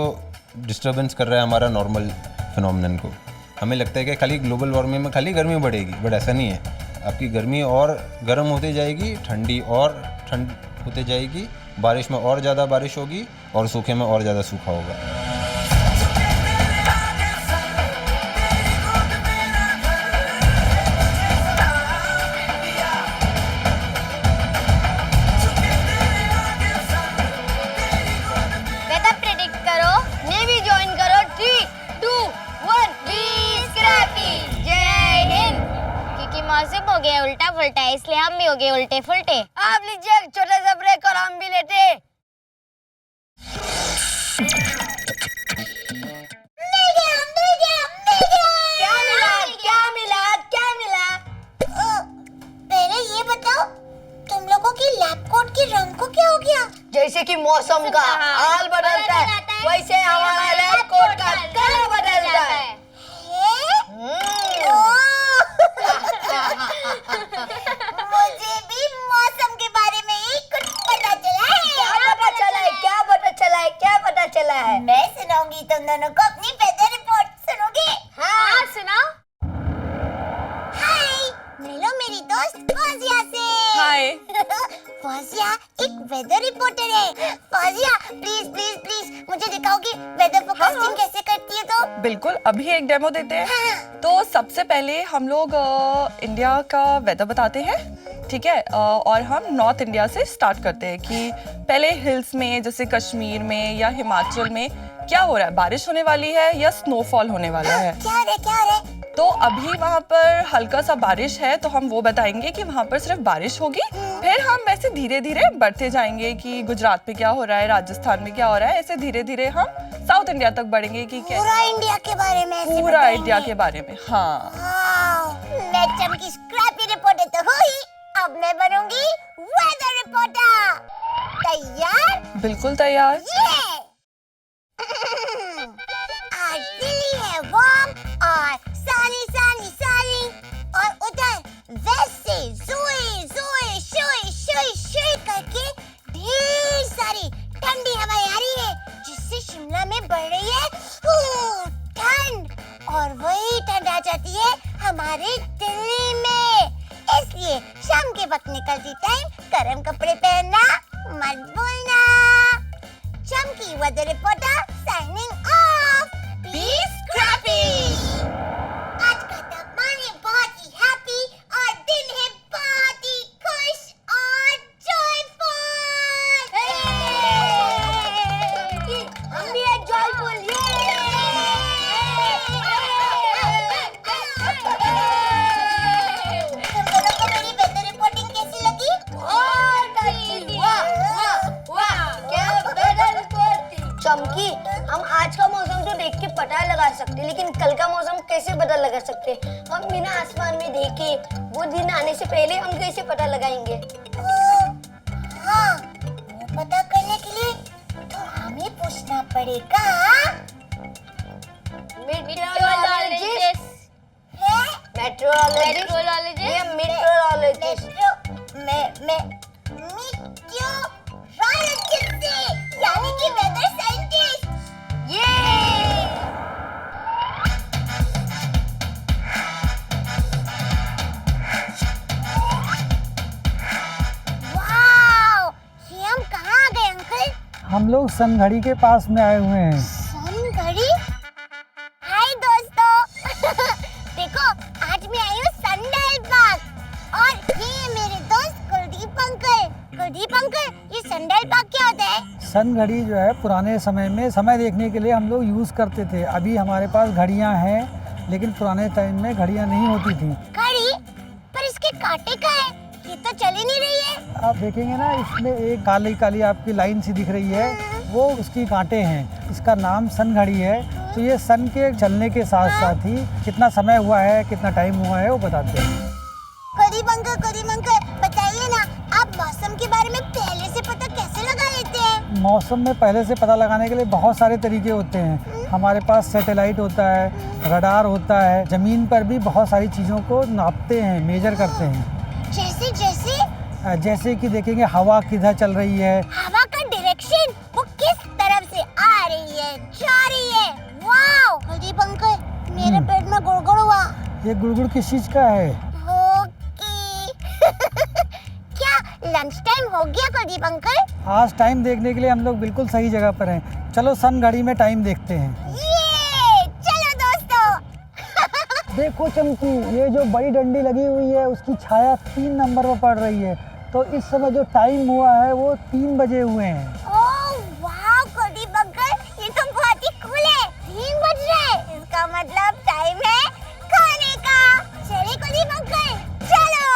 डिस्टर्बेंस कर रहा है हमारा नॉर्मल फिनोमेनन को। हमें लगता है कि खाली ग्लोबल वार्मिंग में खाली गर्मी बढ़ेगी, बट ऐसा नहीं है। आपकी गर्मी और गर्म होती जाएगी, ठंडी और ठंड होती जाएगी, बारिश में और ज़्यादा बारिश होगी और सूखे में और ज़्यादा सूखा होगा। वेदर प्रेडिक्ट करो, नेवी ज्वाइन करो। 3, 2, 1 बी स्क्रैपी। जय हिंद। क्योंकि मौसम हो गया उल्टा फुल्टा इसलिए हम भी हो गए उल्टे फुल्टे। आप लीजिए एक छोटा सा ब्रेक और हम भी लेते। क्या मिला? पहले ये बताओ तुम लोगों की लैब कोट के रंग को क्या हो गया? जैसे कि मौसम का हाल बदलता है वैसे हमारा लैब कोट का कलर बदलता है। मुझे भी मौसम के बारे में ही कुछ पता चला है। क्या पता चला है? मैं सुनाऊंगी, तुम दोनों को अपनी वेदर रिपोर्ट सुनोगे? हाँ सुनाओ। हाय, मिलो मेरी दोस्त फौजिया से। हाय। फौजिया एक वेदर रिपोर्टर है। फौजिया प्लीज प्लीज प्लीज मुझे दिखाओगी वेदर फोरकास्टिंग कैसे करती है? तो बिल्कुल, अभी एक डेमो देते हैं। तो सबसे पहले हम लोग इंडिया का वेदर बताते हैं, ठीक है? और हम नॉर्थ इंडिया से स्टार्ट करते हैं कि पहले हिल्स में जैसे कश्मीर में या हिमाचल में क्या हो रहा है, बारिश होने वाली है या स्नोफॉल होने वाला है। क्या हो रहा है? तो अभी वहाँ पर हल्का सा बारिश है तो हम वो बताएंगे कि वहाँ पर सिर्फ बारिश होगी। फिर हम वैसे धीरे धीरे बढ़ते जाएंगे कि गुजरात में क्या हो रहा है, राजस्थान में क्या हो रहा है, ऐसे धीरे धीरे हम साउथ इंडिया तक बढ़ेंगे कि क्या? पूरा इंडिया के बारे में ऐसे पूरा बताएंगे? इंडिया के बारे में, हाँ। मैं चमकी स्क्रैपी रिपोर्टर तो हुई, अब मैं बनूंगी वेदर रिपोर्टर। तैयार? बिल्कुल तैयार। आज दिल्ली है वार्म और सनी सनी सनी, और उधर वैसे जोए जोए शोए शोए शोए करके ढेर सारी ठंडी हवाएं आ रही है, जिससे शिमला में बढ़ रही है ठंड, और वही ठंड आ जाती है हमारे दिल्ली में। इसलिए शाम के वक्त निकलती टाइम गर्म कपड़े पहनना मत भूलना। Chamki weather reporter signing off. Be scrappy. आज का तापमान है बहुत ही हैप्पी और दिन है बहुत ही खुश और जॉयफुल। हम भी है जॉयफुल। तुम दोनों को मेरी वेदर रिपोर्टिंग कैसी लगी? चमकी, हम आज का मौसम तो देख के पता लगा सकते, लेकिन कल का मौसम कैसे पता लगा सकते? हम बिना आसमान में देखे वो दिन आने से पहले हम कैसे पता लगाएंगे? हाँ, वो पता करने के लिए तो हमें पूछना पड़ेगा मेट्रोलॉजिस्ट। यानी कि वेदर साइंटिस्ट। वाओ, ये हम कहाँ आ गए अंकल? हम लोग सनघड़ी के पास में आए हुए हैं। सनघड़ी? हाय दोस्तों। देखो, आज मैं आई हूँ सनडायल पार्क, और ये मेरे दोस्त कुलदीप अंकल। कुलदीप अंकल, ये सनडायल पार्क क्या होता है? सनघड़ी जो है पुराने समय में समय देखने के लिए हम लोग यूज़ करते थे। अभी हमारे पास घड़ियां हैं, लेकिन पुराने टाइम में घड़ियां नहीं होती थी। घड़ी? पर इसके कांटे का है, ये तो चल ही नहीं रही है। आप देखेंगे ना, इसमें एक काली काली आपकी लाइन सी दिख रही है, वो उसकी कांटे हैं। इसका नाम सन घड़ी है। तो ये सन के चलने के साथ साथ ही कितना समय हुआ है, कितना टाइम हुआ है, वो बताते हैं। कुलदीप अंकल, बताइए ना, आप मौसम के बारे में पहले से पता कैसे लगा लेते हैं? मौसम में पहले से पता लगाने के लिए बहुत सारे तरीके होते हैं। हमारे पास सैटेलाइट होता है, रडार होता है, ज़मीन पर भी बहुत सारी चीज़ों को नापते हैं, मेजर करते हैं। जैसे कि देखेंगे हवा किधर चल रही है, हवा का डायरेक्शन, वो किस तरफ से आ रही है, जा रही है। वाओ, कुलदीप अंकल, मेरे पेट में गुड़गुड़ हुआ। ये गुड़गुड़ किस चीज़ का है? क्या लंच टाइम हो गया कुलदीप अंकल? आज टाइम देखने के लिए हम लोग बिल्कुल सही जगह पर हैं। चलो सन घड़ी में टाइम देखते हैं। चलो दोस्तों। देखो चमकी, ये जो बड़ी डंडी लगी हुई है उसकी छाया 3 नंबर पर पड़ रही है। तो इस समय जो टाइम हुआ है वो 3 बजे हुए हैं। ओह वाह कुलदीप अंकल, ये तो बहुत ही कूल है। 3 बज रहे हैं, इसका मतलब टाइम है खाने का। चलिए कुलदीप अंकल, चलो।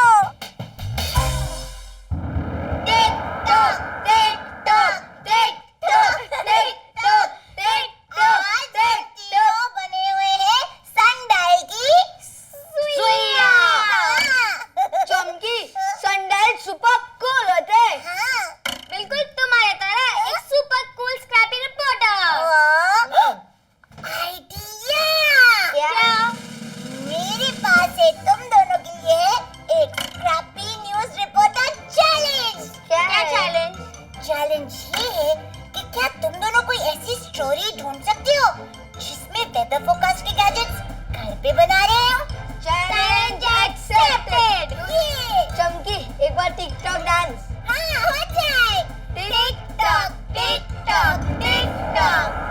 बने हुए हैं सनडायल की सुइयां। चमकी, सनडायल सुपर कूल होते हैं। बिल्कुल तुम्हारे तरह एक super cool scrappy reporter. Idea क्या? मेरे पास है तुम दोनों के लिए एक स्क्रैपी न्यूज़ रिपोर्टर चैलेंज। क्या चैलेंज? चैलेंज ये है कि क्या तुम दोनों कोई ऐसी स्टोरी ढूंढ सकते हो जिसमें वेदर फोरकास्ट के गैजेट्स घर पे बना रहे हो। Challenge accepted. चमकी, एक बार टिकटॉक डांस। हाँ, हो जाए। TikTok TikTok TikTok.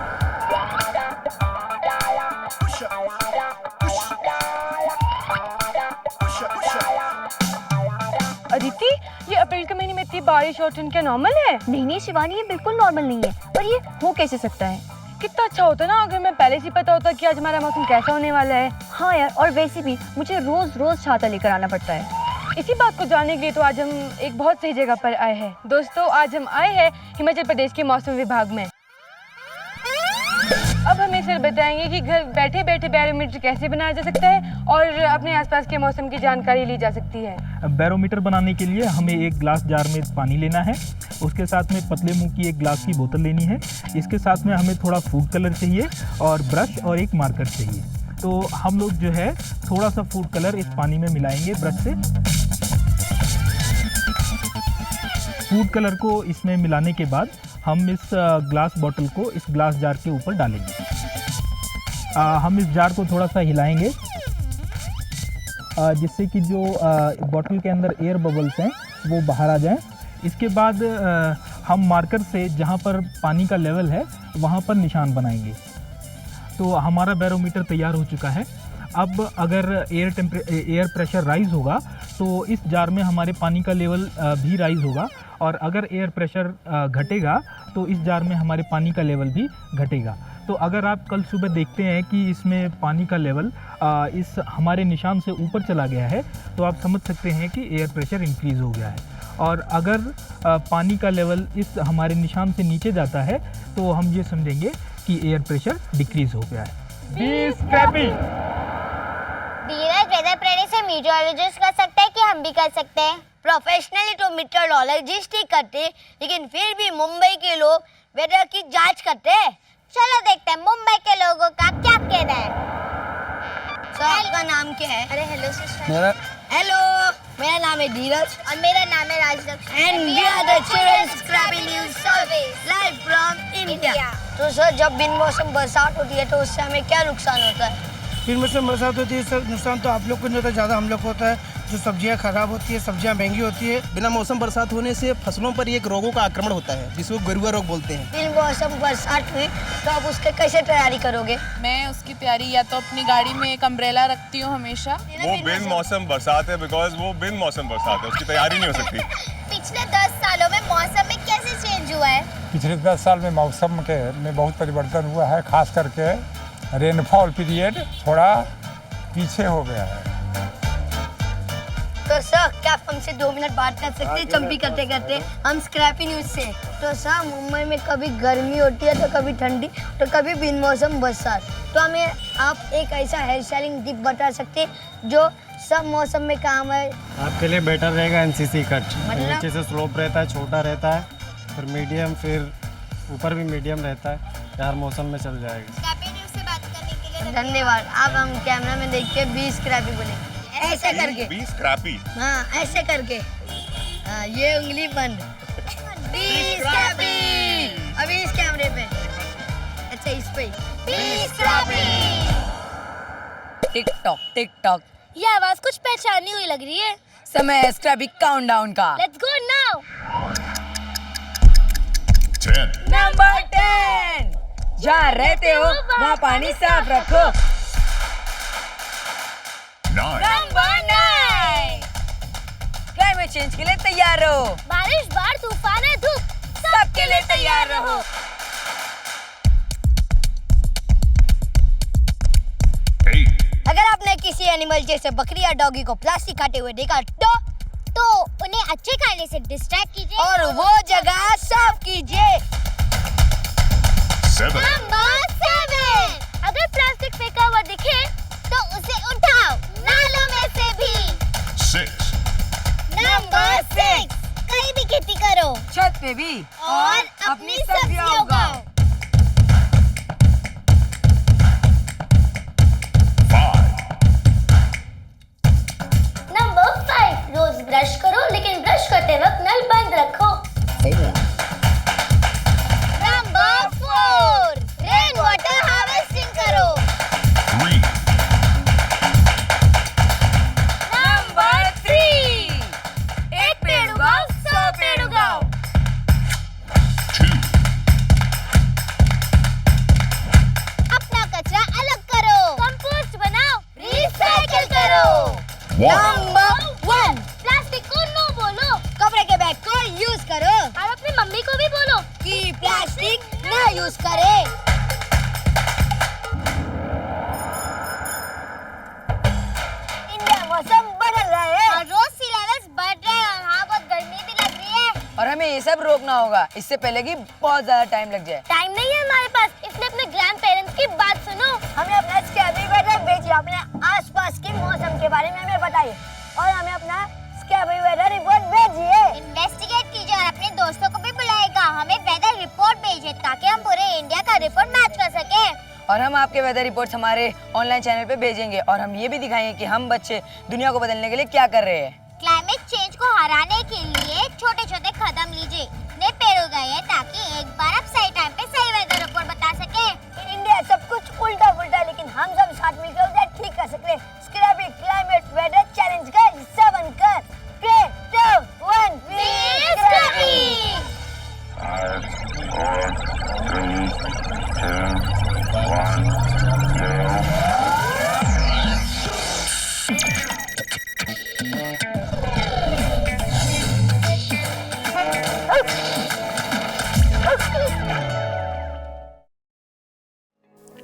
अदिति, ये अप्रैल के महीने में इतनी बारिश और ठंड क्या नॉर्मल है? नहीं शिवानी, ये बिल्कुल नॉर्मल नहीं है। पर ये हो कैसे सकता है? कितना अच्छा होता ना अगर मैं पहले से पता होता कि आज हमारा मौसम कैसा होने वाला है। हाँ यार, और वैसे भी मुझे रोज रोज छाता लेकर आना पड़ता है। इसी बात को जानने के लिए तो आज हम एक बहुत सही जगह पर आए हैं। दोस्तों, आज हम आए हैं हिमाचल प्रदेश के मौसम विभाग में। अब हमें सर बताएंगे कि घर बैठे बैठे बैरोमीटर कैसे बनाया जा सकता है और अपने आसपास के मौसम की जानकारी ली जा सकती है। बैरोमीटर बनाने के लिए हमें एक ग्लास जार में पानी लेना है, उसके साथ में पतले मुंह की एक ग्लास की बोतल लेनी है, इसके साथ में हमें थोड़ा फूड कलर चाहिए और ब्रश और एक मार्कर चाहिए। तो हम लोग जो है थोड़ा सा फूड कलर इस पानी में मिलाएंगे ब्रश से। फूड कलर को इसमें मिलाने के बाद हम इस ग्लास बॉटल को इस ग्लास जार के ऊपर डालेंगे। हम इस जार को थोड़ा सा हिलाएंगे जिससे कि जो बॉटल के अंदर एयर बबल्स हैं वो बाहर आ जाएं। इसके बाद हम मार्कर से जहाँ पर पानी का लेवल है वहाँ पर निशान बनाएंगे। तो हमारा बैरोमीटर तैयार हो चुका है। अब अगर एयर प्रेशर राइज़ होगा तो इस जार में हमारे पानी का लेवल भी राइज़ होगा, और अगर एयर प्रेशर घटेगा तो इस जार में हमारे पानी का लेवल भी घटेगा। तो अगर आप कल सुबह देखते हैं कि इसमें पानी का लेवल इस हमारे निशान से ऊपर चला गया है तो आप समझ सकते हैं कि एयर प्रेशर इंक्रीज़ हो गया है। और अगर पानी का लेवल इस हमारे निशान से नीचे जाता है तो हम ये समझेंगे कि एयर प्रेशर डिक्रीज़ हो गया है। धीरज वेदर प्रेडिक्शन मीटियोलॉजिस्ट कर सकते हैं कि हम भी कर सकते हैं? प्रोफेशनली तो मीटरोलॉजिस्ट ही करते, लेकिन फिर भी मुंबई के लोग वेदर की जांच करते हैं। चलो देखते हैं मुंबई के लोगों का क्या कहना है। सर आपका नाम क्या है? अरे हेलो सिस्टर। हेलो, मेरा नाम है धीरज और मेरा नाम है Rajalakshmi and we are the children's scrappy news service live from India. तो सर जब बिन मौसम बरसात होती है तो उससे हमें क्या नुकसान होता है? बिन मौसम बरसात होती है सर, नुकसान तो आप लोग को नहीं होता, ज़्यादा हम लोग को होता है। जो सब्जियां खराब होती है, सब्जियां महंगी होती है। बिना मौसम बरसात होने से फसलों पर एक रोगों का आक्रमण होता है जिसको गरुआ रोग बोलते हैं। बिन मौसम बरसात हुई तो आप उसके कैसे तैयारी करोगे? मैं उसकी तैयारी या तो अपनी गाड़ी में एक अम्ब्रेला रखती हूँ हमेशा। वो बिन मौसम बरसात है बिकॉज वो बिन मौसम बरसात है, उसकी तैयारी नहीं हो सकती। पिछले 10 सालों में मौसम में कैसे चेंज हुआ है? पिछले 10 साल में मौसम में बहुत परिवर्तन हुआ है, खास करके रेनफॉल पीरियड थोड़ा पीछे हो गया है। तो सर क्या आप हमसे 2 मिनट बात कर सकते हैं? चंपी करते करते हम स्क्रैपी न्यूज़ से। तो सर मुंबई में कभी गर्मी होती है तो कभी ठंडी तो कभी बिन मौसम बरसात, तो हमें आप एक ऐसा हेयर स्टाइलिंग टिप बता सकते हैं जो सब मौसम में काम है? आपके लिए बेटर रहेगा एनसीसी कट। नीचे से स्लोप रहता है, छोटा रहता है, फिर मीडियम, फिर ऊपर भी मीडियम रहता है, हर मौसम में चल जाएगा। स्क्रैपी न्यूज़ से बात करने के लिए धन्यवाद। अब हम कैमरा में देख के 20 स्क्रैपी बोलेंगे, ऐसे करके। 20 स्क्रैपी? हाँ ऐसे करके। ये उंगली बंद। 20 स्क्रैपी। अभी इस कैमरे पे, अच्छा इस पे 20 scrappy. Tick tock tick tock. ये आवाज कुछ पहचानी हुई लग रही है। समय है स्क्रैपी काउंटडाउन का। Let's go now. 10 नंबर 10। जहाँ रहते हो वहाँ पानी साफ रखो। 9 नंबर 9। क्लाइमेट चेंज के लिए तैयार रहो। बारिश, बाढ़, तूफान है, धूप, सबके लिए तैयार रहो। 8 अगर आपने किसी एनिमल जैसे बकरी या डॉगी को प्लास्टिक खाते हुए देखा तो उन्हें अच्छे खाने से डिस्ट्रैक्ट कीजिए और वो जगह साफ कीजिए। 7 नंबर 7। अगर प्लास्टिक फेंका हुआ दिखे तो उसे उठाओ, नालों में से भी। 6 नंबर 6। कहीं भी खेती करो, छत पे भी, और अपनी सब्जियां उगाओ। 5 नंबर 5। रोज ब्रश करो, लेकिन ब्रश करते वक्त नल बंद रखो। नंबर 4। रेन वाटर हार्वेस्टिंग करो। 3 नंबर 3। एक पेड़ उगाओ, 100 पेड़ उगाओ। 2 अपना कचरा अलग करो, कंपोस्ट बनाओ, रिसाइकिल करो। 1 नंबर 1। प्लास्टिक को नो बोलो, कपड़े के बैग को यूज करो और अपनी मम्मी को भी बोलो कि प्लास्टिक ना यूज करे। इंडिया मौसम बदल रहा है और रोज सी लेवल्स बढ़ रहे हैं और हाँ बहुत गर्मी भी लग रही है। और हमें ये सब रोकना होगा इससे पहले कि बहुत ज्यादा टाइम लग जाए। टाइम नहीं है हमारे पास, इसलिए अपने ग्रैंड पेरेंट्स की हमें अपना स्कैबी वेदर भेजिए, अपने आसपास के मौसम के बारे में हमें बताइए और हमें अपना स्कैबी वेदर रिपोर्ट भेजिए। इन्वेस्टिगेट कीजिए और अपने दोस्तों को भी बुलाएगा, हमें वेदर रिपोर्ट भेजिए ताकि हम पूरे इंडिया का रिपोर्ट मैच कर सके। और हम आपके वेदर रिपोर्ट्स हमारे ऑनलाइन चैनल पे भेजेंगे और हम ये भी दिखाएंगे कि हम बच्चे दुनिया को बदलने के लिए क्या कर रहे हैं। क्लाइमेट चेंज को हराने के लिए छोटे छोटे कदम लीजिए। इतने पेड़ उगाइए ताकि एक बार आप सही टाइम पे सही वेदर रिपोर्ट बता सके। इंडिया सब कुछ उल्टा पुल्टा है, लेकिन हम सब साथ मिलकर उसे ठीक कर सकते हैं। स्क्रैपी क्लाइमेट वेदर चैलेंज का हिस्सा बनकर 3, 2, 1 वी स्क्रैपी। 5, 4, 3, 2, 1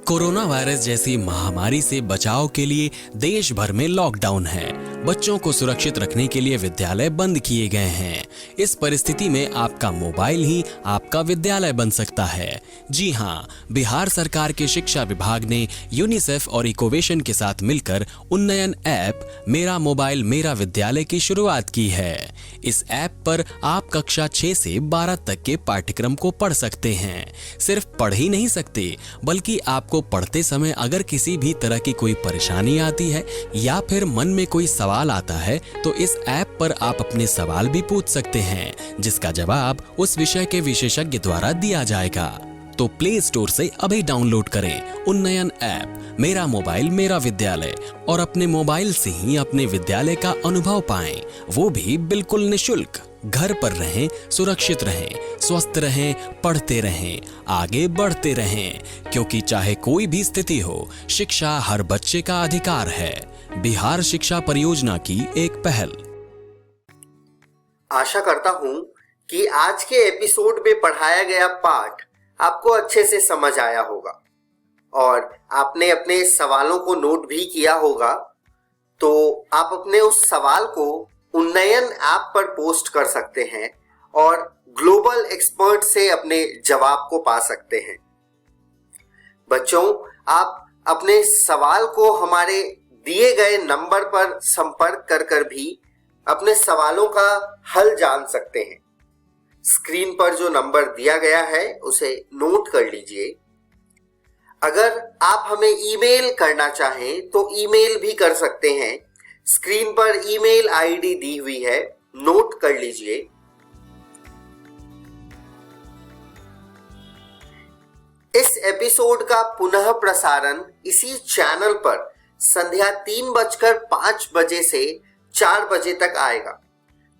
कोरोना वायरस जैसी महामारी से बचाव के लिए देश भर में लॉकडाउन है। बच्चों को सुरक्षित रखने के लिए विद्यालय बंद किए गए हैं। इस परिस्थिति में आपका मोबाइल ही आपका विद्यालय बन सकता है। जी हाँ, बिहार सरकार के शिक्षा विभाग ने यूनिसेफ और इकोवेशन के साथ मिलकर उन्नयन ऐप मेरा मोबाइल मेरा विद्यालय की शुरुआत की है। इस ऐप पर आप कक्षा 6 से 12 तक के पाठ्यक्रम को पढ़ सकते हैं। सिर्फ पढ़ ही नहीं सकते, बल्कि आपको पढ़ते समय अगर किसी भी तरह की कोई परेशानी आती है या फिर मन में कोई सवाल आता है तो इस ऐप पर आप अपने सवाल भी पूछ सकते हैं, जिसका जवाब उस विषय के विशेषज्ञ द्वारा दिया जाएगा। तो प्ले स्टोर से अभी डाउनलोड करें उन्नयन ऐप मेरा मोबाइल मेरा विद्यालय और अपने मोबाइल से ही अपने विद्यालय का अनुभव पाएं, वो भी बिल्कुल निशुल्क। घर पर रहें, सुरक्षित रहें, स्वस्थ रहें, पढ़ते रहें, आगे बढ़ते रहें, क्योंकि चाहे कोई भी स्थिति हो, शिक्षा हर बच्चे का अधिकार है। बिहार शिक्षा परियोजना की एक पहल। आशा करता हूं कि आज के एपिसोड में पढ़ाया गया पाठ आपको अच्छे से समझ आया होगा और आपने अपने सवालों को नोट भी किया होगा। तो आप अपने उस सवाल को उन्नयन ऐप पर पोस्ट कर सकते हैं और ग्लोबल एक्सपर्ट से अपने जवाब को पा सकते हैं। बच्चों, आप अपने सवाल को हमारे दिए गए नंबर पर संपर्क कर भी अपने सवालों का हल जान सकते हैं। स्क्रीन पर जो नंबर दिया गया है उसे नोट कर लीजिए। अगर आप हमें ईमेल करना चाहें तो ईमेल भी कर सकते हैं। स्क्रीन पर ईमेल आईडी दी हुई है, नोट कर लीजिए। इस एपिसोड का पुनः प्रसारण इसी चैनल पर संध्या 3:05 से 4 बजे तक आएगा।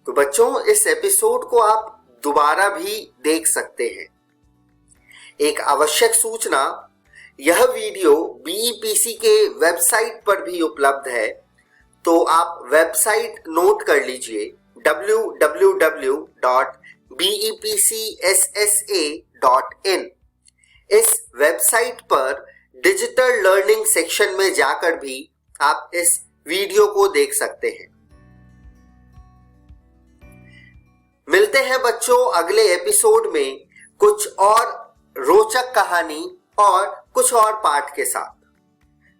तो बच्चों, इस एपिसोड को आप दोबारा भी देख सकते हैं। एक आवश्यक सूचना, यह वीडियो बीईपीसी के वेबसाइट पर भी उपलब्ध है, तो आप वेबसाइट नोट कर लीजिए www.bepcssa.in। इस वेबसाइट पर डिजिटल लर्निंग सेक्शन में जाकर भी आप इस वीडियो को देख सकते हैं। मिलते हैं बच्चों अगले एपिसोड में कुछ और रोचक कहानी और कुछ और पाठ के साथ।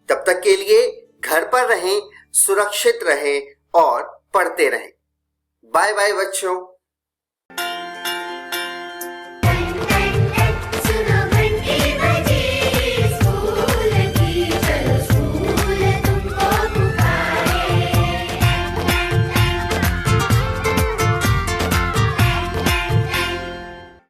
तब तक के लिए घर पर रहें, सुरक्षित रहें और पढ़ते रहें। बाय बाय बच्चों।